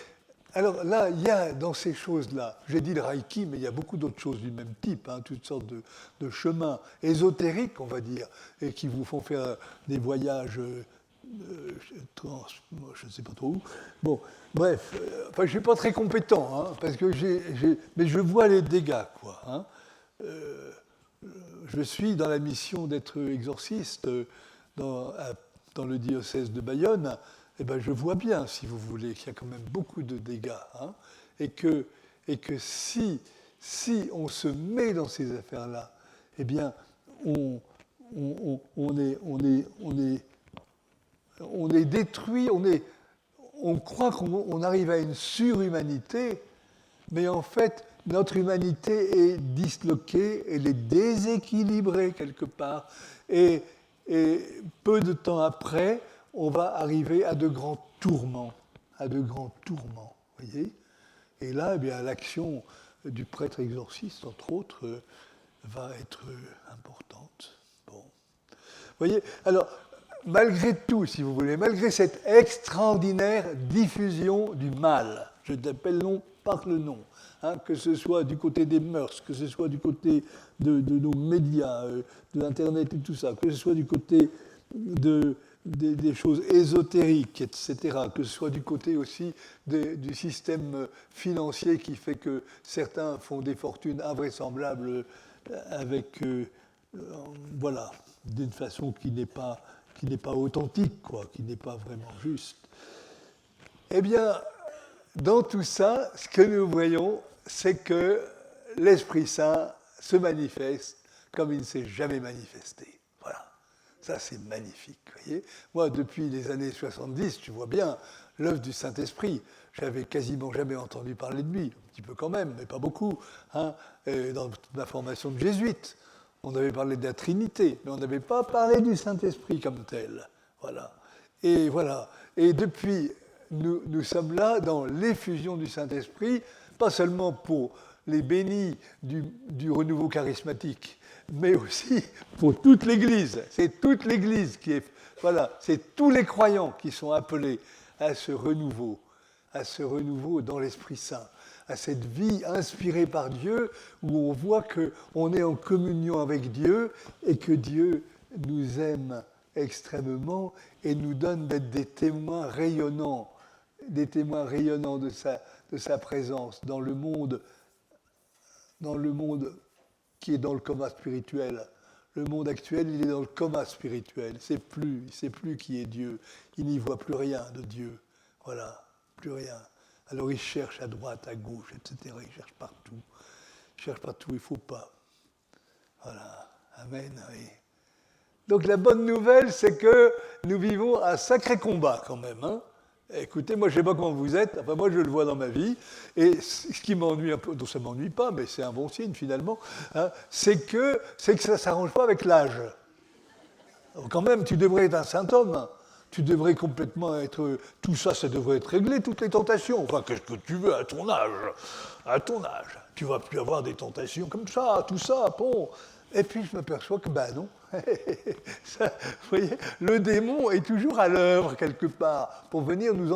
Alors là, il y a dans ces choses-là, j'ai dit le Reiki, mais il y a beaucoup d'autres choses du même type, hein, toutes sortes de chemins ésotériques, on va dire, et qui vous font faire des voyages, je ne sais pas trop où. Bon, bref, enfin, je ne suis pas très compétent, hein, parce que mais je vois les dégâts, quoi. Hein. Je suis dans la mission d'être exorciste dans le diocèse de Bayonne. Eh ben, je vois bien, si vous voulez, qu'il y a quand même beaucoup de dégâts, hein, et que si on se met dans ces affaires-là, eh bien, on est détruit, on croit qu'on arrive à une surhumanité, mais en fait, notre humanité est disloquée, elle est déséquilibrée quelque part, et peu de temps après, on va arriver à de grands tourments, voyez. Et là, eh bien, l'action du prêtre exorciste, entre autres, va être importante. Bon. Vous voyez, alors, malgré tout, si vous voulez, malgré cette extraordinaire diffusion du mal, je t'appelle nom par le nom, hein, que ce soit du côté des mœurs, que ce soit du côté de nos médias, de l'Internet et tout ça, que ce soit du côté des choses ésotériques, etc., que ce soit du côté aussi du système financier qui fait que certains font des fortunes invraisemblables avec, voilà, d'une façon qui n'est pas authentique, quoi, qui n'est pas vraiment juste. Eh bien, dans tout ça, ce que nous voyons, c'est que l'Esprit Saint se manifeste comme il ne s'est jamais manifesté. Ça, c'est magnifique, vous voyez. Moi, depuis les années 70, tu vois bien, l'œuvre du Saint-Esprit, j'avais quasiment jamais entendu parler de lui, un petit peu quand même, mais pas beaucoup, hein. Dans ma formation de jésuite, on avait parlé de la Trinité, mais on n'avait pas parlé du Saint-Esprit comme tel. Voilà. Et depuis, nous sommes là dans l'effusion du Saint-Esprit, pas seulement pour les bénis du renouveau charismatique, mais aussi pour toute l'Église. C'est toute l'Église qui est... Voilà, c'est tous les croyants qui sont appelés à ce renouveau dans l'Esprit Saint, à cette vie inspirée par Dieu, où on voit qu'on est en communion avec Dieu et que Dieu nous aime extrêmement et nous donne d'être des témoins rayonnants de sa présence dans le monde qui est dans le coma spirituel. Le monde actuel, il est dans le coma spirituel. Il ne sait plus qui est Dieu. Il n'y voit plus rien de Dieu. Voilà, plus rien. Alors il cherche à droite, à gauche, etc. Il cherche partout. Il ne faut pas. Voilà, amen. Oui. Donc la bonne nouvelle, c'est que nous vivons un sacré combat quand même, hein. Écoutez, moi je ne sais pas comment vous êtes, enfin moi je le vois dans ma vie, et ce qui m'ennuie un peu, donc ça ne m'ennuie pas, mais c'est un bon signe finalement, hein, c'est que ça ne s'arrange pas avec l'âge. Quand même, tu devrais être un saint homme, tu devrais complètement être... Tout ça, ça devrait être réglé, toutes les tentations. Enfin, qu'est-ce que tu veux à ton âge? À ton âge, tu ne vas plus avoir des tentations comme ça, tout ça, bon. Et puis je m'aperçois que, ben non, ça, vous voyez, le démon est toujours à l'œuvre quelque part pour venir nous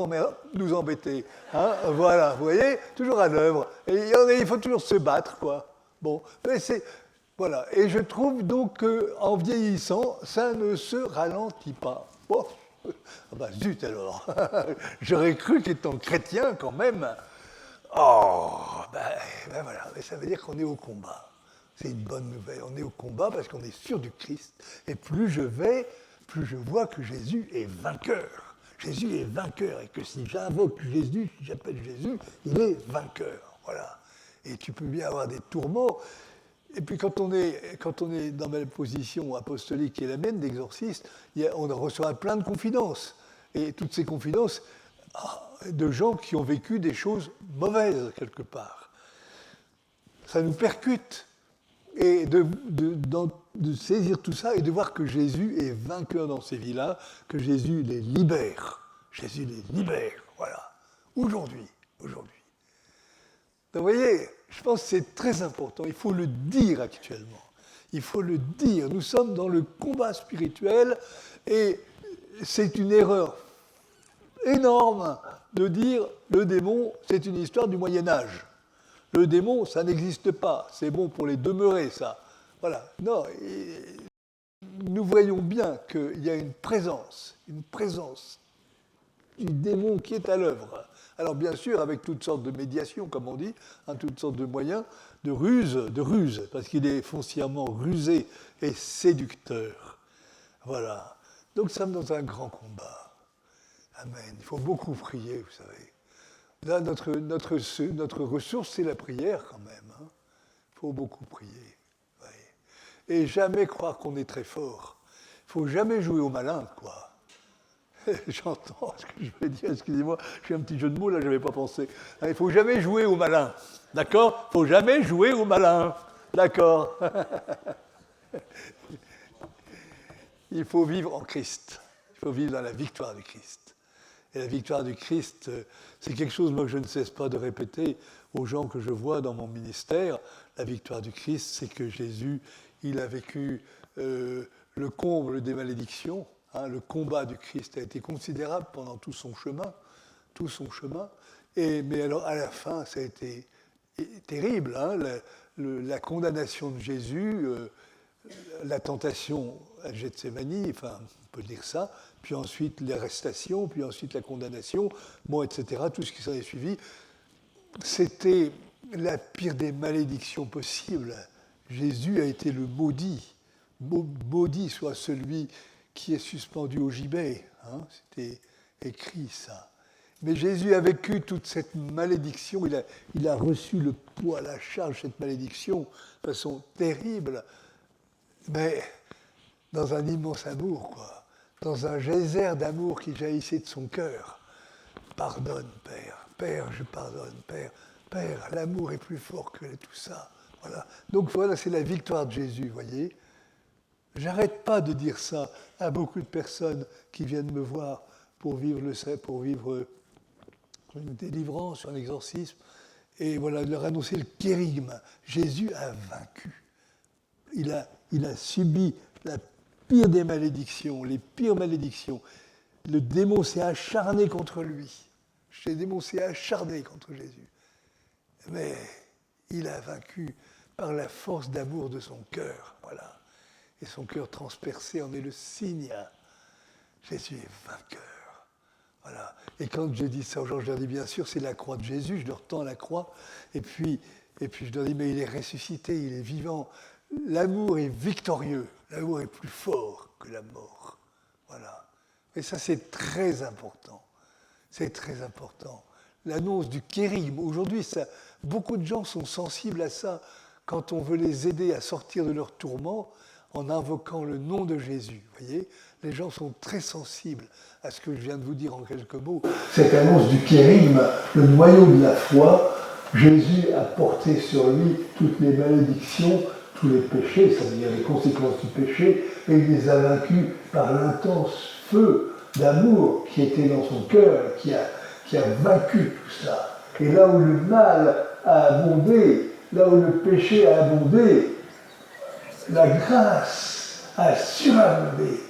embêter. Hein, voilà, vous voyez, toujours à l'œuvre. Et il faut toujours se battre, quoi. Bon, mais c'est... Voilà. Et je trouve donc qu'en vieillissant, ça ne se ralentit pas. Bon, ah ben zut alors. J'aurais cru qu'étant chrétien, quand même, oh, ben voilà, mais ça veut dire qu'on est au combat. C'est une bonne nouvelle. On est au combat parce qu'on est sûr du Christ. Et plus je vais, plus je vois que Jésus est vainqueur. Jésus est vainqueur. Et que si j'invoque Jésus, si j'appelle Jésus, il est vainqueur. Voilà. Et tu peux bien avoir des tourments. Et puis quand on est dans ma position apostolique qui est la mienne d'exorciste, on reçoit plein de confidences. Et toutes ces confidences de gens qui ont vécu des choses mauvaises quelque part. Ça nous percute. Et de saisir tout ça et de voir que Jésus est vainqueur dans ces vies-là, que Jésus les libère. Jésus les libère, voilà. Aujourd'hui. Donc vous voyez, je pense que c'est très important. Il faut le dire actuellement. Il faut le dire. Nous sommes dans le combat spirituel et c'est une erreur énorme de dire le démon, c'est une histoire du Moyen-Âge. Le démon, ça n'existe pas. C'est bon pour les demeurer, ça. Voilà. Non, nous voyons bien qu'il y a une présence du démon qui est à l'œuvre. Alors bien sûr, avec toutes sortes de médiations, comme on dit, toutes sortes de moyens, de ruse, parce qu'il est foncièrement rusé et séducteur. Voilà. Donc nous sommes dans un grand combat. Amen. Il faut beaucoup prier, vous savez. Là, notre ressource, c'est la prière quand même. Il faut beaucoup prier. Ouais. Et jamais croire qu'on est très fort. Il ne faut jamais jouer au malin, quoi. J'entends ce que je veux dire, excusez-moi, j'ai un petit jeu de mots, là, je n'avais pas pensé. Il ne faut jamais jouer au malin, d'accord ? Il ne faut jamais jouer au malin, d'accord ? Il faut vivre en Christ. Il faut vivre dans la victoire du Christ. Et la victoire du Christ, c'est quelque chose moi, que je ne cesse pas de répéter aux gens que je vois dans mon ministère. La victoire du Christ, c'est que Jésus, il a vécu le comble des malédictions. Le combat du Christ a été considérable pendant tout son chemin. Mais alors, à la fin, ça a été terrible. La condamnation de Jésus, la tentation à Gethsémani, enfin, on peut dire ça, puis ensuite l'arrestation, puis ensuite la condamnation, etc., tout ce qui s'en est suivi. C'était la pire des malédictions possibles. Jésus a été le maudit. Maudit soit celui qui est suspendu au gibet. C'était écrit, ça. Mais Jésus a vécu toute cette malédiction, il a reçu le poids, la charge de cette malédiction de façon terrible, mais dans un immense amour, quoi. Dans un geyser d'amour qui jaillissait de son cœur. Pardonne, Père. Père, je pardonne, Père. Père, l'amour est plus fort que tout ça. Voilà. Donc voilà, c'est la victoire de Jésus, vous voyez. J'arrête pas de dire ça à beaucoup de personnes qui viennent me voir pour vivre une délivrance, un exorcisme, et voilà, de leur annoncer le kérigme. Jésus a vaincu. Il a subi la pire des malédictions, les pires malédictions. Le démon s'est acharné contre lui. Le démon s'est acharné contre Jésus. Mais il a vaincu par la force d'amour de son cœur. Voilà. Et son cœur transpercé en est le signe. Jésus est vainqueur. Voilà. Et quand je dis ça aux gens, je leur dis bien sûr, c'est la croix de Jésus, je leur tends la croix, et puis je leur dis, mais il est ressuscité, il est vivant. L'amour est victorieux, l'amour est plus fort que la mort. Voilà. Et ça, c'est très important. C'est très important. L'annonce du kérigme, aujourd'hui, beaucoup de gens sont sensibles à ça quand on veut les aider à sortir de leur tourment en invoquant le nom de Jésus. Vous voyez, les gens sont très sensibles à ce que je viens de vous dire en quelques mots. Cette annonce du kérigme, le noyau de la foi, Jésus a porté sur lui toutes les malédictions, tous les péchés, c'est-à-dire les conséquences du péché, et il les a vaincus par l'intense feu d'amour qui était dans son cœur, qui a vaincu tout ça. Et là où le mal a abondé, là où le péché a abondé, la grâce a surabondé.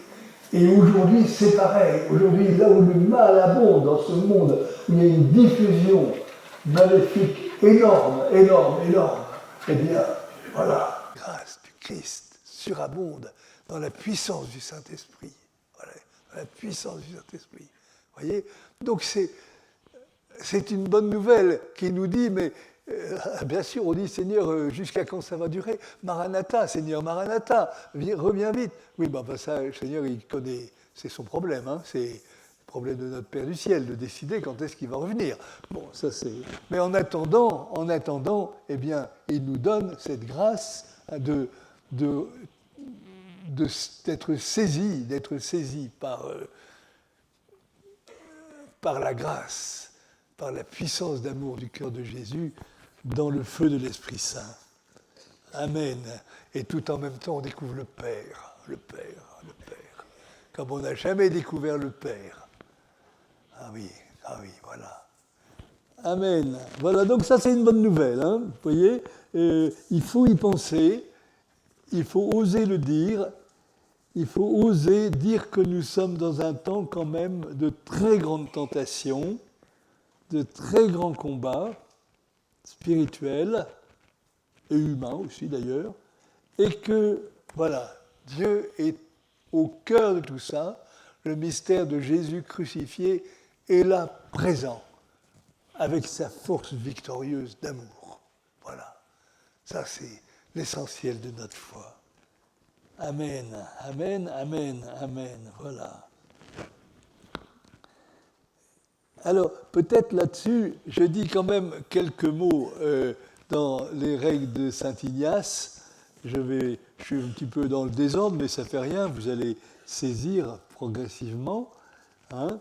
Et aujourd'hui, c'est pareil. Aujourd'hui, là où le mal abonde dans ce monde, où il y a une diffusion maléfique énorme, eh bien, voilà, la grâce du Christ surabonde dans la puissance du Saint-Esprit. Voilà, la puissance du Saint-Esprit. Vous voyez? Donc c'est une bonne nouvelle qui nous dit, mais bien sûr, on dit, Seigneur, jusqu'à quand ça va durer? Maranatha, Seigneur, Maranatha, reviens vite. Oui, ben ça, le Seigneur, il connaît, c'est son problème, hein, c'est le problème de notre Père du ciel, de décider quand est-ce qu'il va revenir. Bon, ça c'est... Mais en attendant, eh bien, il nous donne cette grâce d'être saisi par la grâce, par la puissance d'amour du cœur de Jésus dans le feu de l'Esprit Saint. Amen. Et tout en même temps, on découvre le Père. Comme on n'a jamais découvert le Père. Ah oui, voilà. Amen. Voilà, donc ça c'est une bonne nouvelle, hein, vous voyez. Il faut y penser, il faut oser le dire, il faut oser dire que nous sommes dans un temps quand même de très grandes tentations, de très grands combats spirituels et humains aussi d'ailleurs, et que, voilà, Dieu est au cœur de tout ça, le mystère de Jésus crucifié est là, présent, avec sa force victorieuse d'amour. Voilà, ça c'est l'essentiel de notre foi. Amen, amen, amen, amen, voilà. Alors, peut-être là-dessus, je dis quand même quelques mots dans les règles de Saint Ignace. Je suis un petit peu dans le désordre, mais ça ne fait rien, vous allez saisir progressivement. Hein.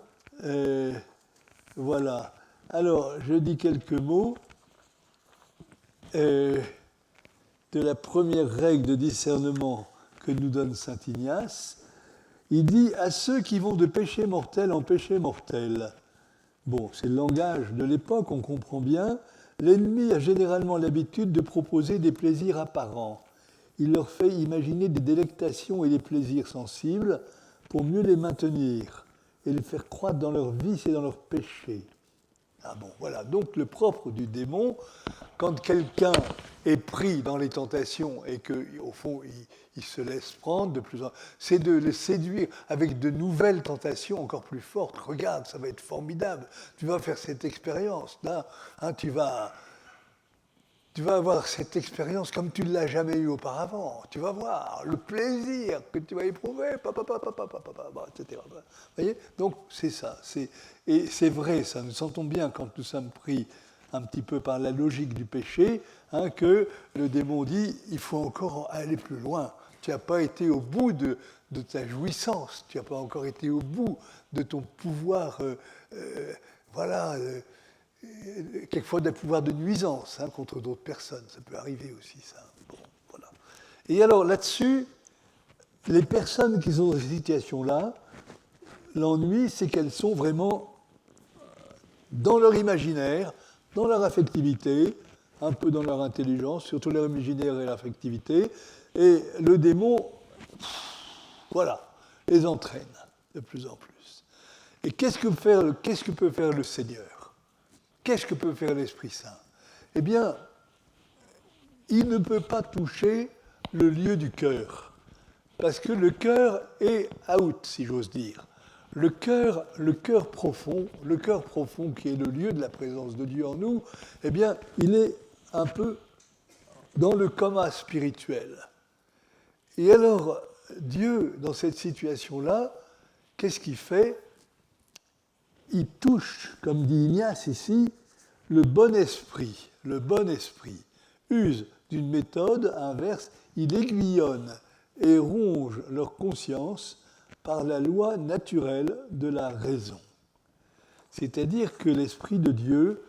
Voilà. Alors, je dis quelques mots de la première règle de discernement que nous donne Saint Ignace. Il dit « À ceux qui vont de péché mortel en péché mortel ». Bon, c'est le langage de l'époque, on comprend bien. L'ennemi a généralement l'habitude de proposer des plaisirs apparents. Il leur fait imaginer des délectations et des plaisirs sensibles pour mieux les maintenir et les faire croître dans leurs vices et dans leurs péchés. Ah bon, voilà. Donc le propre du démon, quand quelqu'un est pris dans les tentations et qu'au fond il se laisse prendre de plus en plus, c'est de le séduire avec de nouvelles tentations encore plus fortes. Regarde, ça va être formidable. Tu vas faire cette expérience là, hein, tu vas avoir cette expérience comme tu ne l'as jamais eue auparavant. Tu vas voir le plaisir que tu vas éprouver, etc. Vous voyez? Donc c'est ça. Et c'est vrai, ça. Nous sentons bien quand nous sommes pris un petit peu par la logique du péché, hein, que le démon dit il faut encore aller plus loin. Tu n'as pas été au bout de ta jouissance. Tu n'as pas encore été au bout de ton pouvoir. Quelquefois des pouvoirs de nuisance, hein, contre d'autres personnes. Ça peut arriver aussi, ça. Bon, voilà. Et alors, là-dessus, les personnes qui sont dans ces situations-là, l'ennui, c'est qu'elles sont vraiment dans leur imaginaire, dans leur affectivité, un peu dans leur intelligence, surtout leur imaginaire et l'affectivité, et le démon, voilà, les entraîne de plus en plus. Et qu'est-ce que peut faire le Seigneur? Qu'est-ce que peut faire l'Esprit Saint? Eh bien, il ne peut pas toucher le lieu du cœur, parce que le cœur est out, si j'ose dire. Le cœur profond qui est le lieu de la présence de Dieu en nous, eh bien, il est un peu dans le coma spirituel. Et alors, Dieu, dans cette situation-là, qu'est-ce qu'il fait? Il touche, comme dit Ignace ici, le bon esprit, use d'une méthode inverse, il aiguillonne et ronge leur conscience par la loi naturelle de la raison. C'est-à-dire que l'Esprit de Dieu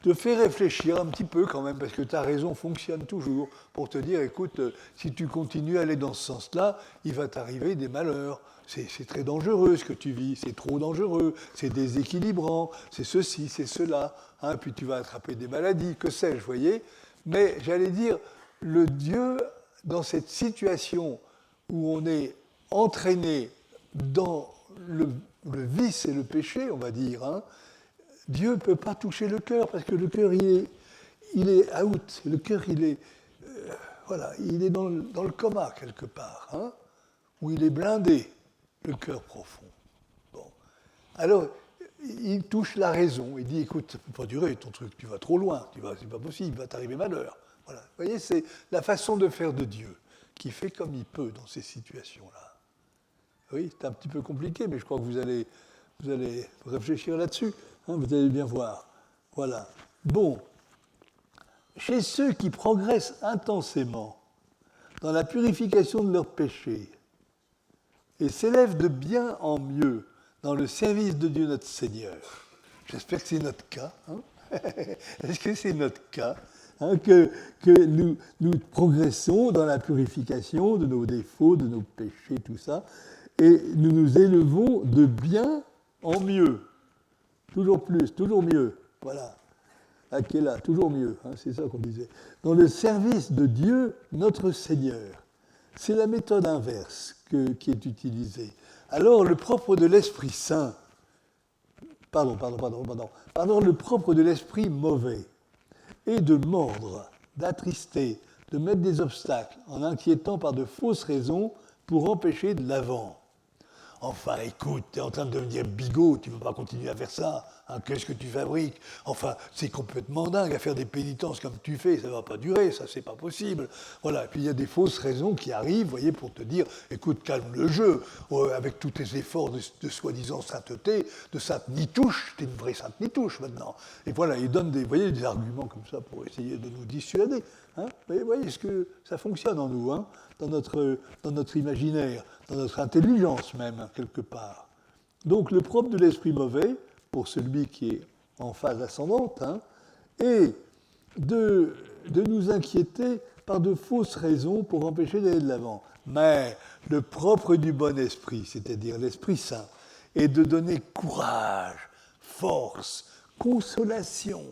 te fait réfléchir un petit peu quand même, parce que ta raison fonctionne toujours, pour te dire, écoute, si tu continues à aller dans ce sens-là, il va t'arriver des malheurs. C'est très dangereux ce que tu vis, c'est trop dangereux, c'est déséquilibrant, c'est ceci, c'est cela, hein, puis tu vas attraper des maladies, que sais-je, voyez. Mais j'allais dire, le Dieu dans cette situation où on est entraîné dans le vice et le péché, on va dire, hein, Dieu ne peut pas toucher le cœur parce que le cœur, il est out. Le cœur, voilà, il est dans le coma quelque part, hein, où il est blindé, le cœur profond. Bon. Alors, il touche la raison. Il dit, écoute, ça ne peut pas durer ton truc, tu vas trop loin, c'est pas possible, il va t'arriver malheur. Voilà. Vous voyez, c'est la façon de faire de Dieu qui fait comme il peut dans ces situations-là. Oui, c'est un petit peu compliqué, mais je crois que vous allez réfléchir là-dessus. Hein, vous allez bien voir. Voilà. Bon. Chez ceux qui progressent intensément dans la purification de leurs péchés et s'élèvent de bien en mieux dans le service de Dieu notre Seigneur, j'espère que c'est notre cas. Hein. Est-ce que c'est notre cas, hein, que nous progressons dans la purification de nos défauts, de nos péchés, tout ça, et nous nous élevons de bien en mieux. Toujours plus, toujours mieux. Voilà. Akela, toujours mieux, hein, c'est ça qu'on disait. Dans le service de Dieu, notre Seigneur. C'est la méthode inverse qui est utilisée. Alors, le propre de l'Esprit Saint, le propre de l'Esprit mauvais est de mordre, d'attrister, de mettre des obstacles en inquiétant par de fausses raisons pour empêcher de l'avant. Enfin, écoute, tu es en train de devenir bigot, tu ne peux pas continuer à faire ça. Hein, qu'est-ce que tu fabriques? Enfin, c'est complètement dingue à faire des pénitences comme tu fais, ça ne va pas durer, ça, c'est pas possible. Voilà, et puis il y a des fausses raisons qui arrivent, voyez, pour te dire, écoute, calme le jeu, avec tous tes efforts de soi-disant sainteté, de sainte nitouche, tu es une vraie sainte nitouche maintenant. Et voilà, ils donnent des arguments comme ça pour essayer de nous dissuader. Hein. Vous voyez ce que ça fonctionne en nous, hein, dans notre imaginaire, dans notre intelligence même, quelque part. Donc le propre de l'esprit mauvais, pour celui qui est en phase ascendante, hein, est de nous inquiéter par de fausses raisons pour empêcher d'aller de l'avant. Mais le propre du bon esprit, c'est-à-dire l'Esprit Saint, est de donner courage, force, consolation,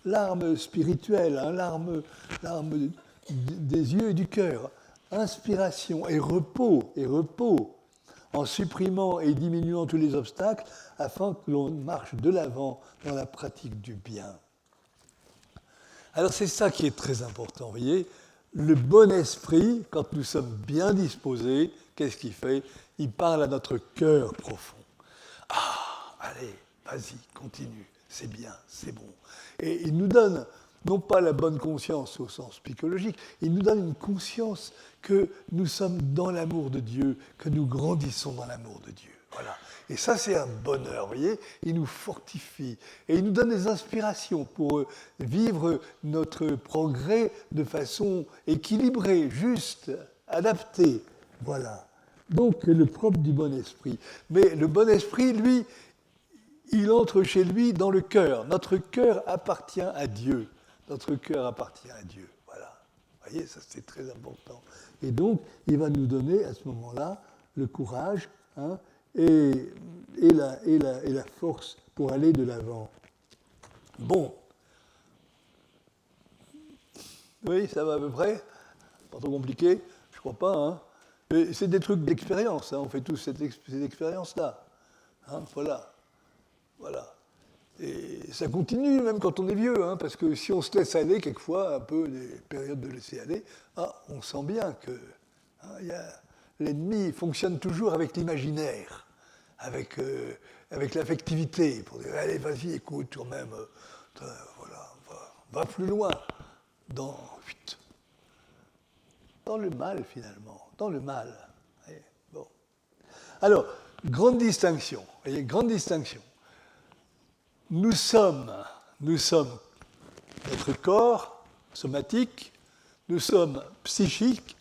larme spirituelle, hein, larme des yeux et du cœur, inspiration et repos, en supprimant et diminuant tous les obstacles afin que l'on marche de l'avant dans la pratique du bien. Alors c'est ça qui est très important, vous voyez. Le bon esprit, quand nous sommes bien disposés, qu'est-ce qu'il fait? Il parle à notre cœur profond. Ah, allez, vas-y, continue, c'est bien, c'est bon. Et il nous donne, non pas la bonne conscience au sens psychologique, il nous donne une conscience que nous sommes dans l'amour de Dieu, que nous grandissons dans l'amour de Dieu. Voilà. Et ça, c'est un bonheur, vous voyez. Il nous fortifie et il nous donne des inspirations pour vivre notre progrès de façon équilibrée, juste, adaptée. Voilà. Donc, le propre du bon esprit. Mais le bon esprit, lui, il entre chez lui dans le cœur. Notre cœur appartient à Dieu. Notre cœur appartient à Dieu. Voilà. Vous voyez, ça, c'est très important. Et donc, il va nous donner, à ce moment-là, le courage, hein, et la force pour aller de l'avant. Bon. Oui, ça va à peu près? Pas trop compliqué? Je crois pas, hein. Mais c'est des trucs d'expérience, hein. On fait tous cette expérience-là. Hein, voilà. Et ça continue même quand on est vieux, hein, parce que si on se laisse aller, quelquefois, un peu les périodes de laisser aller, on sent bien que l'ennemi fonctionne toujours avec l'imaginaire, avec l'affectivité, pour dire, allez, vas-y, écoute, quand même, voilà, va plus loin, dans le mal, finalement, dans le mal. Bon. Alors, grande distinction, voyez, grande distinction. Nous sommes notre corps somatique, nous sommes psychique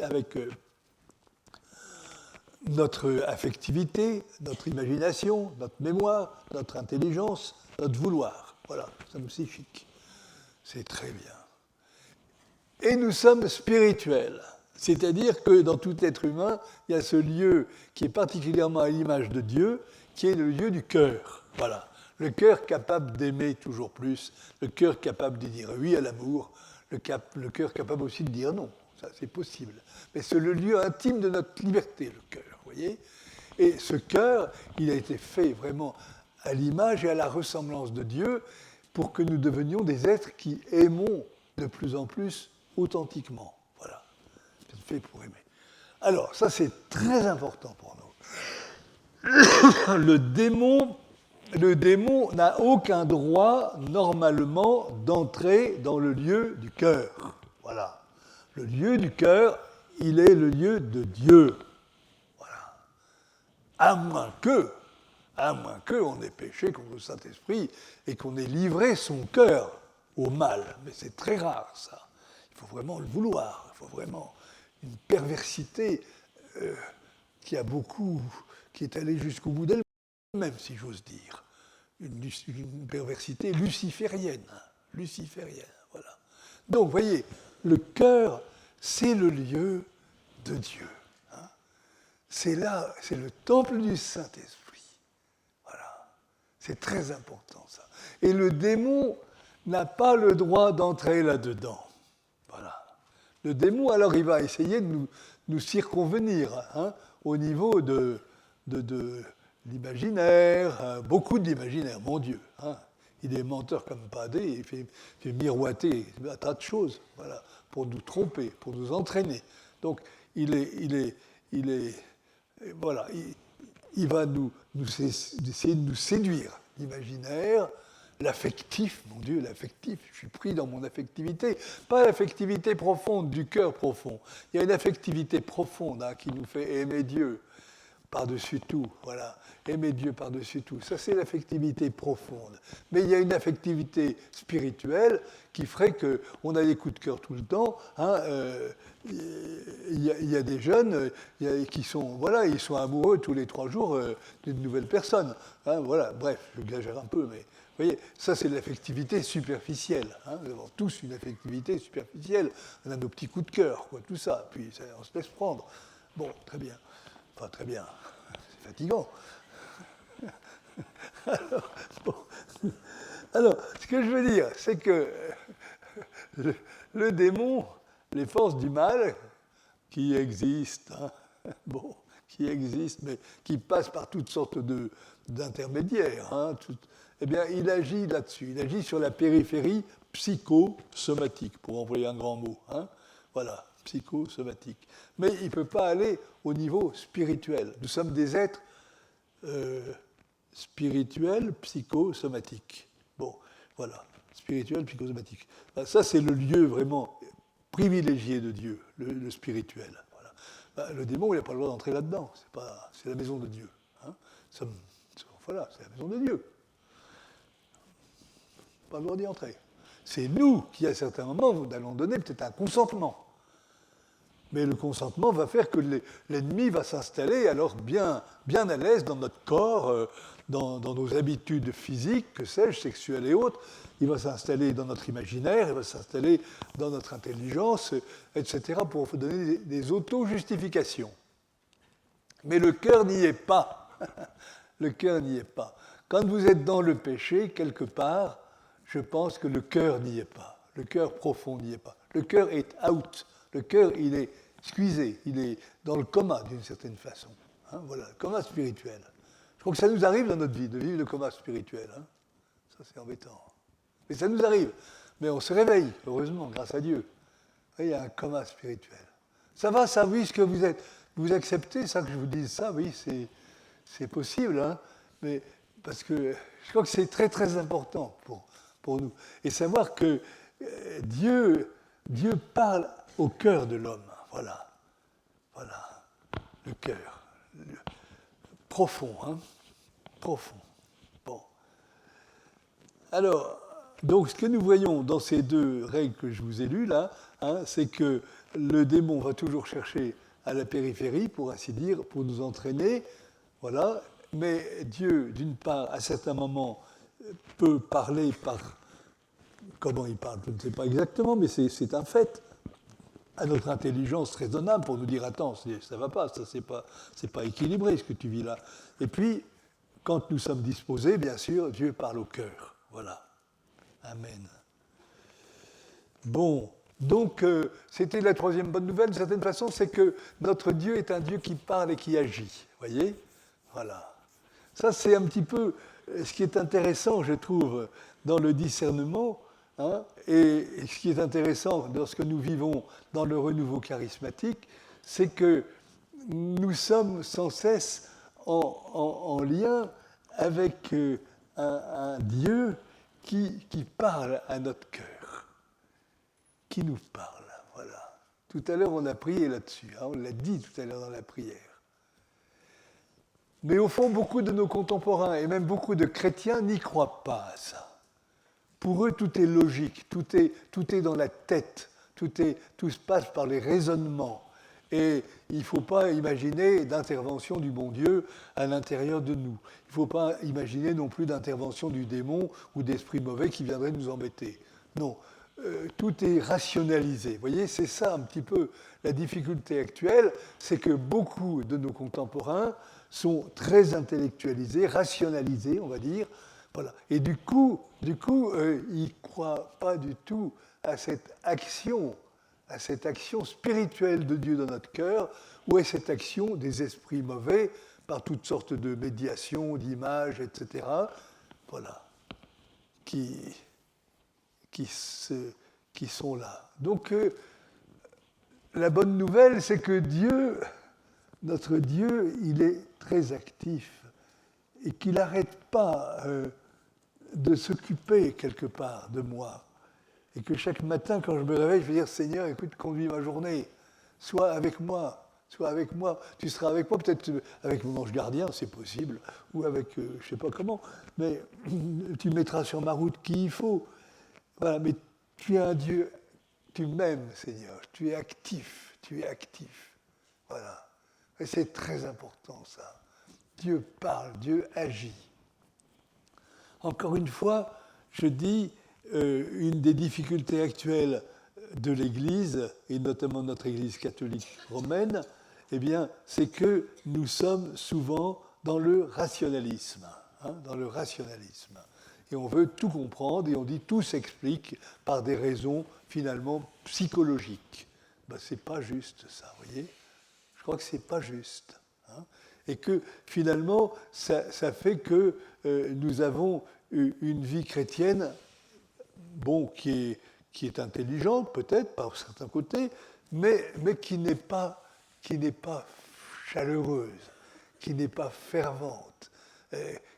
avec notre affectivité, notre imagination, notre mémoire, notre intelligence, notre vouloir. Voilà, nous sommes psychiques. C'est très bien. Et nous sommes spirituels. C'est-à-dire que dans tout être humain, il y a ce lieu qui est particulièrement à l'image de Dieu, qui est le lieu du cœur. Voilà, Le cœur capable d'aimer toujours plus, le cœur capable de dire oui à l'amour, le cœur capable aussi de dire non. Ça, c'est possible. Mais c'est le lieu intime de notre liberté, le cœur, vous voyez. Et ce cœur, il a été fait vraiment à l'image et à la ressemblance de Dieu pour que nous devenions des êtres qui aimons de plus en plus authentiquement. Voilà. C'est fait pour aimer. Alors, ça, c'est très important pour nous. Le démon n'a aucun droit, normalement, d'entrer dans le lieu du cœur. Voilà. Le lieu du cœur, il est le lieu de Dieu. Voilà. À moins que on ait péché contre le Saint-Esprit et qu'on ait livré son cœur au mal. Mais c'est très rare, ça. Il faut vraiment le vouloir. Il faut vraiment une perversité qui est allée jusqu'au bout d'elle-même, si j'ose dire. Une perversité luciférienne. Luciférienne, voilà. Donc, vous voyez, le cœur, c'est le lieu de Dieu. Hein. C'est là, c'est le temple du Saint-Esprit. Voilà. C'est très important, ça. Et le démon n'a pas le droit d'entrer là-dedans. Voilà. Le démon, alors, il va essayer de nous circonvenir, hein, au niveau de l'imaginaire, beaucoup de l'imaginaire, mon Dieu. Hein. Il est menteur comme Padé, il fait miroiter un tas de choses, voilà, pour nous tromper, pour nous entraîner. Donc, il va essayer de nous séduire. L'imaginaire, l'affectif, mon Dieu, l'affectif, je suis pris dans mon affectivité. Pas l'affectivité profonde, du cœur profond. Il y a une affectivité profonde, hein, qui nous fait aimer Dieu par-dessus tout, voilà. Aimer Dieu par-dessus tout. Ça, c'est l'affectivité profonde. Mais il y a une affectivité spirituelle qui ferait qu'on a des coups de cœur tout le temps. Hein, il y a des jeunes qui sont, voilà, ils sont amoureux tous les 3 jours d'une nouvelle personne. Hein, voilà, bref, j'exagère un peu, mais vous voyez, ça, c'est l'affectivité superficielle. Hein. Nous avons tous une affectivité superficielle. On a nos petits coups de cœur, quoi, tout ça. Puis on se laisse prendre. Bon, très bien. Enfin, très bien. C'est fatigant. Alors, ce que je veux dire, c'est que le démon, les forces du mal qui existent, hein, bon, qui existent, mais qui passent par toutes sortes d'intermédiaires, hein, eh bien, il agit là-dessus. Il agit sur la périphérie psychosomatique, pour employer un grand mot. Hein, voilà, psychosomatique. Mais il ne peut pas aller au niveau spirituel. Nous sommes des êtres spirituels, psychosomatiques. Bon, voilà, spirituel, psychosomatique. Ça, c'est le lieu vraiment privilégié de Dieu, le spirituel. Voilà. Le démon, il n'a pas le droit d'entrer là-dedans. C'est la maison de Dieu. Hein. Voilà, c'est la maison de Dieu. Pas le droit d'y entrer. C'est nous qui, à certains moments, allons donner peut-être un consentement. Mais le consentement va faire que l'ennemi va s'installer alors bien à l'aise dans notre corps, dans nos habitudes physiques, que sais-je, sexuelles et autres. Il va s'installer dans notre imaginaire, il va s'installer dans notre intelligence, etc., pour donner des auto-justifications. Mais le cœur n'y est pas. Le cœur n'y est pas. Quand vous êtes dans le péché, quelque part, je pense que le cœur n'y est pas. Le cœur profond n'y est pas. Le cœur est out. Le cœur, il est squeezé, il est dans le coma d'une certaine façon. Hein, voilà, le coma spirituel. Je crois que ça nous arrive dans notre vie, de vivre le coma spirituel. Hein. Ça, c'est embêtant. Mais ça nous arrive. Mais on se réveille, heureusement, grâce à Dieu. Il y a un coma spirituel. Ça va, ça, oui, ce que vous êtes. Vous acceptez ça, que je vous dise ça, oui, c'est possible. Hein, mais parce que je crois que c'est très, très important pour nous. Et savoir que Dieu parle au cœur de l'homme. Voilà. Voilà. Le cœur. Profond, hein. Profond. Bon. Alors, donc, ce que nous voyons dans ces 2 règles que je vous ai lues, là, hein, c'est que le démon va toujours chercher à la périphérie, pour ainsi dire, pour nous entraîner. Voilà. Mais Dieu, d'une part, à certains moments, peut parler par... Comment il parle, je ne sais pas exactement, mais c'est un fait. À notre intelligence raisonnable pour nous dire « Attends, ça ne va pas, ça c'est pas équilibré ce que tu vis là. » Et puis, quand nous sommes disposés, bien sûr, Dieu parle au cœur. Voilà. Amen. Bon, donc c'était la troisième bonne nouvelle, d'une certaine façon, c'est que notre Dieu est un Dieu qui parle et qui agit. Voyez ? Voilà. Ça, c'est un petit peu ce qui est intéressant, je trouve, dans le discernement, hein, et ce qui est intéressant lorsque nous vivons dans le renouveau charismatique, c'est que nous sommes sans cesse en lien avec un Dieu qui parle à notre cœur, qui nous parle. Voilà. Tout à l'heure, on a prié là-dessus, hein, on l'a dit tout à l'heure dans la prière. Mais au fond, beaucoup de nos contemporains, et même beaucoup de chrétiens, n'y croient pas à ça. Pour eux, tout est logique, tout est dans la tête, tout se passe par les raisonnements. Et il ne faut pas imaginer d'intervention du bon Dieu à l'intérieur de nous. Il ne faut pas imaginer non plus d'intervention du démon ou d'esprit mauvais qui viendrait nous embêter. Non, tout est rationalisé. Vous voyez, c'est ça un petit peu la difficulté actuelle, c'est que beaucoup de nos contemporains sont très intellectualisés, rationalisés, on va dire. Voilà. Et du coup, ils ne croient pas du tout à cette action spirituelle de Dieu dans notre cœur, ou à cette action des esprits mauvais par toutes sortes de médiations, d'images, etc. Voilà, qui sont là. Donc, la bonne nouvelle, c'est que Dieu, notre Dieu, il est très actif et qu'il n'arrête pas de s'occuper quelque part de moi. Et que chaque matin, quand je me réveille, je vais dire, Seigneur, écoute, conduis ma journée, sois avec moi. Tu seras avec moi, peut-être avec mon ange gardien, c'est possible, ou avec, je ne sais pas comment, mais tu mettras sur ma route qui il faut. Voilà, mais tu es un Dieu, tu m'aimes, Seigneur, tu es actif. Voilà. Et c'est très important, ça. Dieu parle, Dieu agit. Encore une fois, je dis, une des difficultés actuelles de l'Église, et notamment notre Église catholique romaine, eh bien, c'est que nous sommes souvent dans le rationalisme. Et on veut tout comprendre, et on dit tout s'explique par des raisons finalement psychologiques. Ben, c'est pas juste ça, vous voyez ? Je crois que c'est pas juste. Hein ? Et que finalement, ça fait que nous avons une vie chrétienne, bon, qui est intelligente peut-être par certains côtés, mais qui n'est pas chaleureuse, qui n'est pas fervente,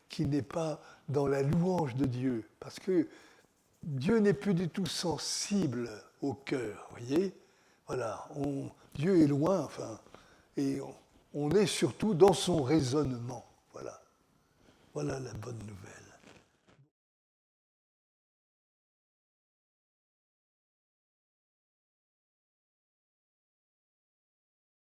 qui n'est pas dans la louange de Dieu, parce que Dieu n'est plus du tout sensible au cœur, vous voyez ? Voilà, Dieu est loin, enfin, et on est surtout dans son raisonnement. Voilà la bonne nouvelle.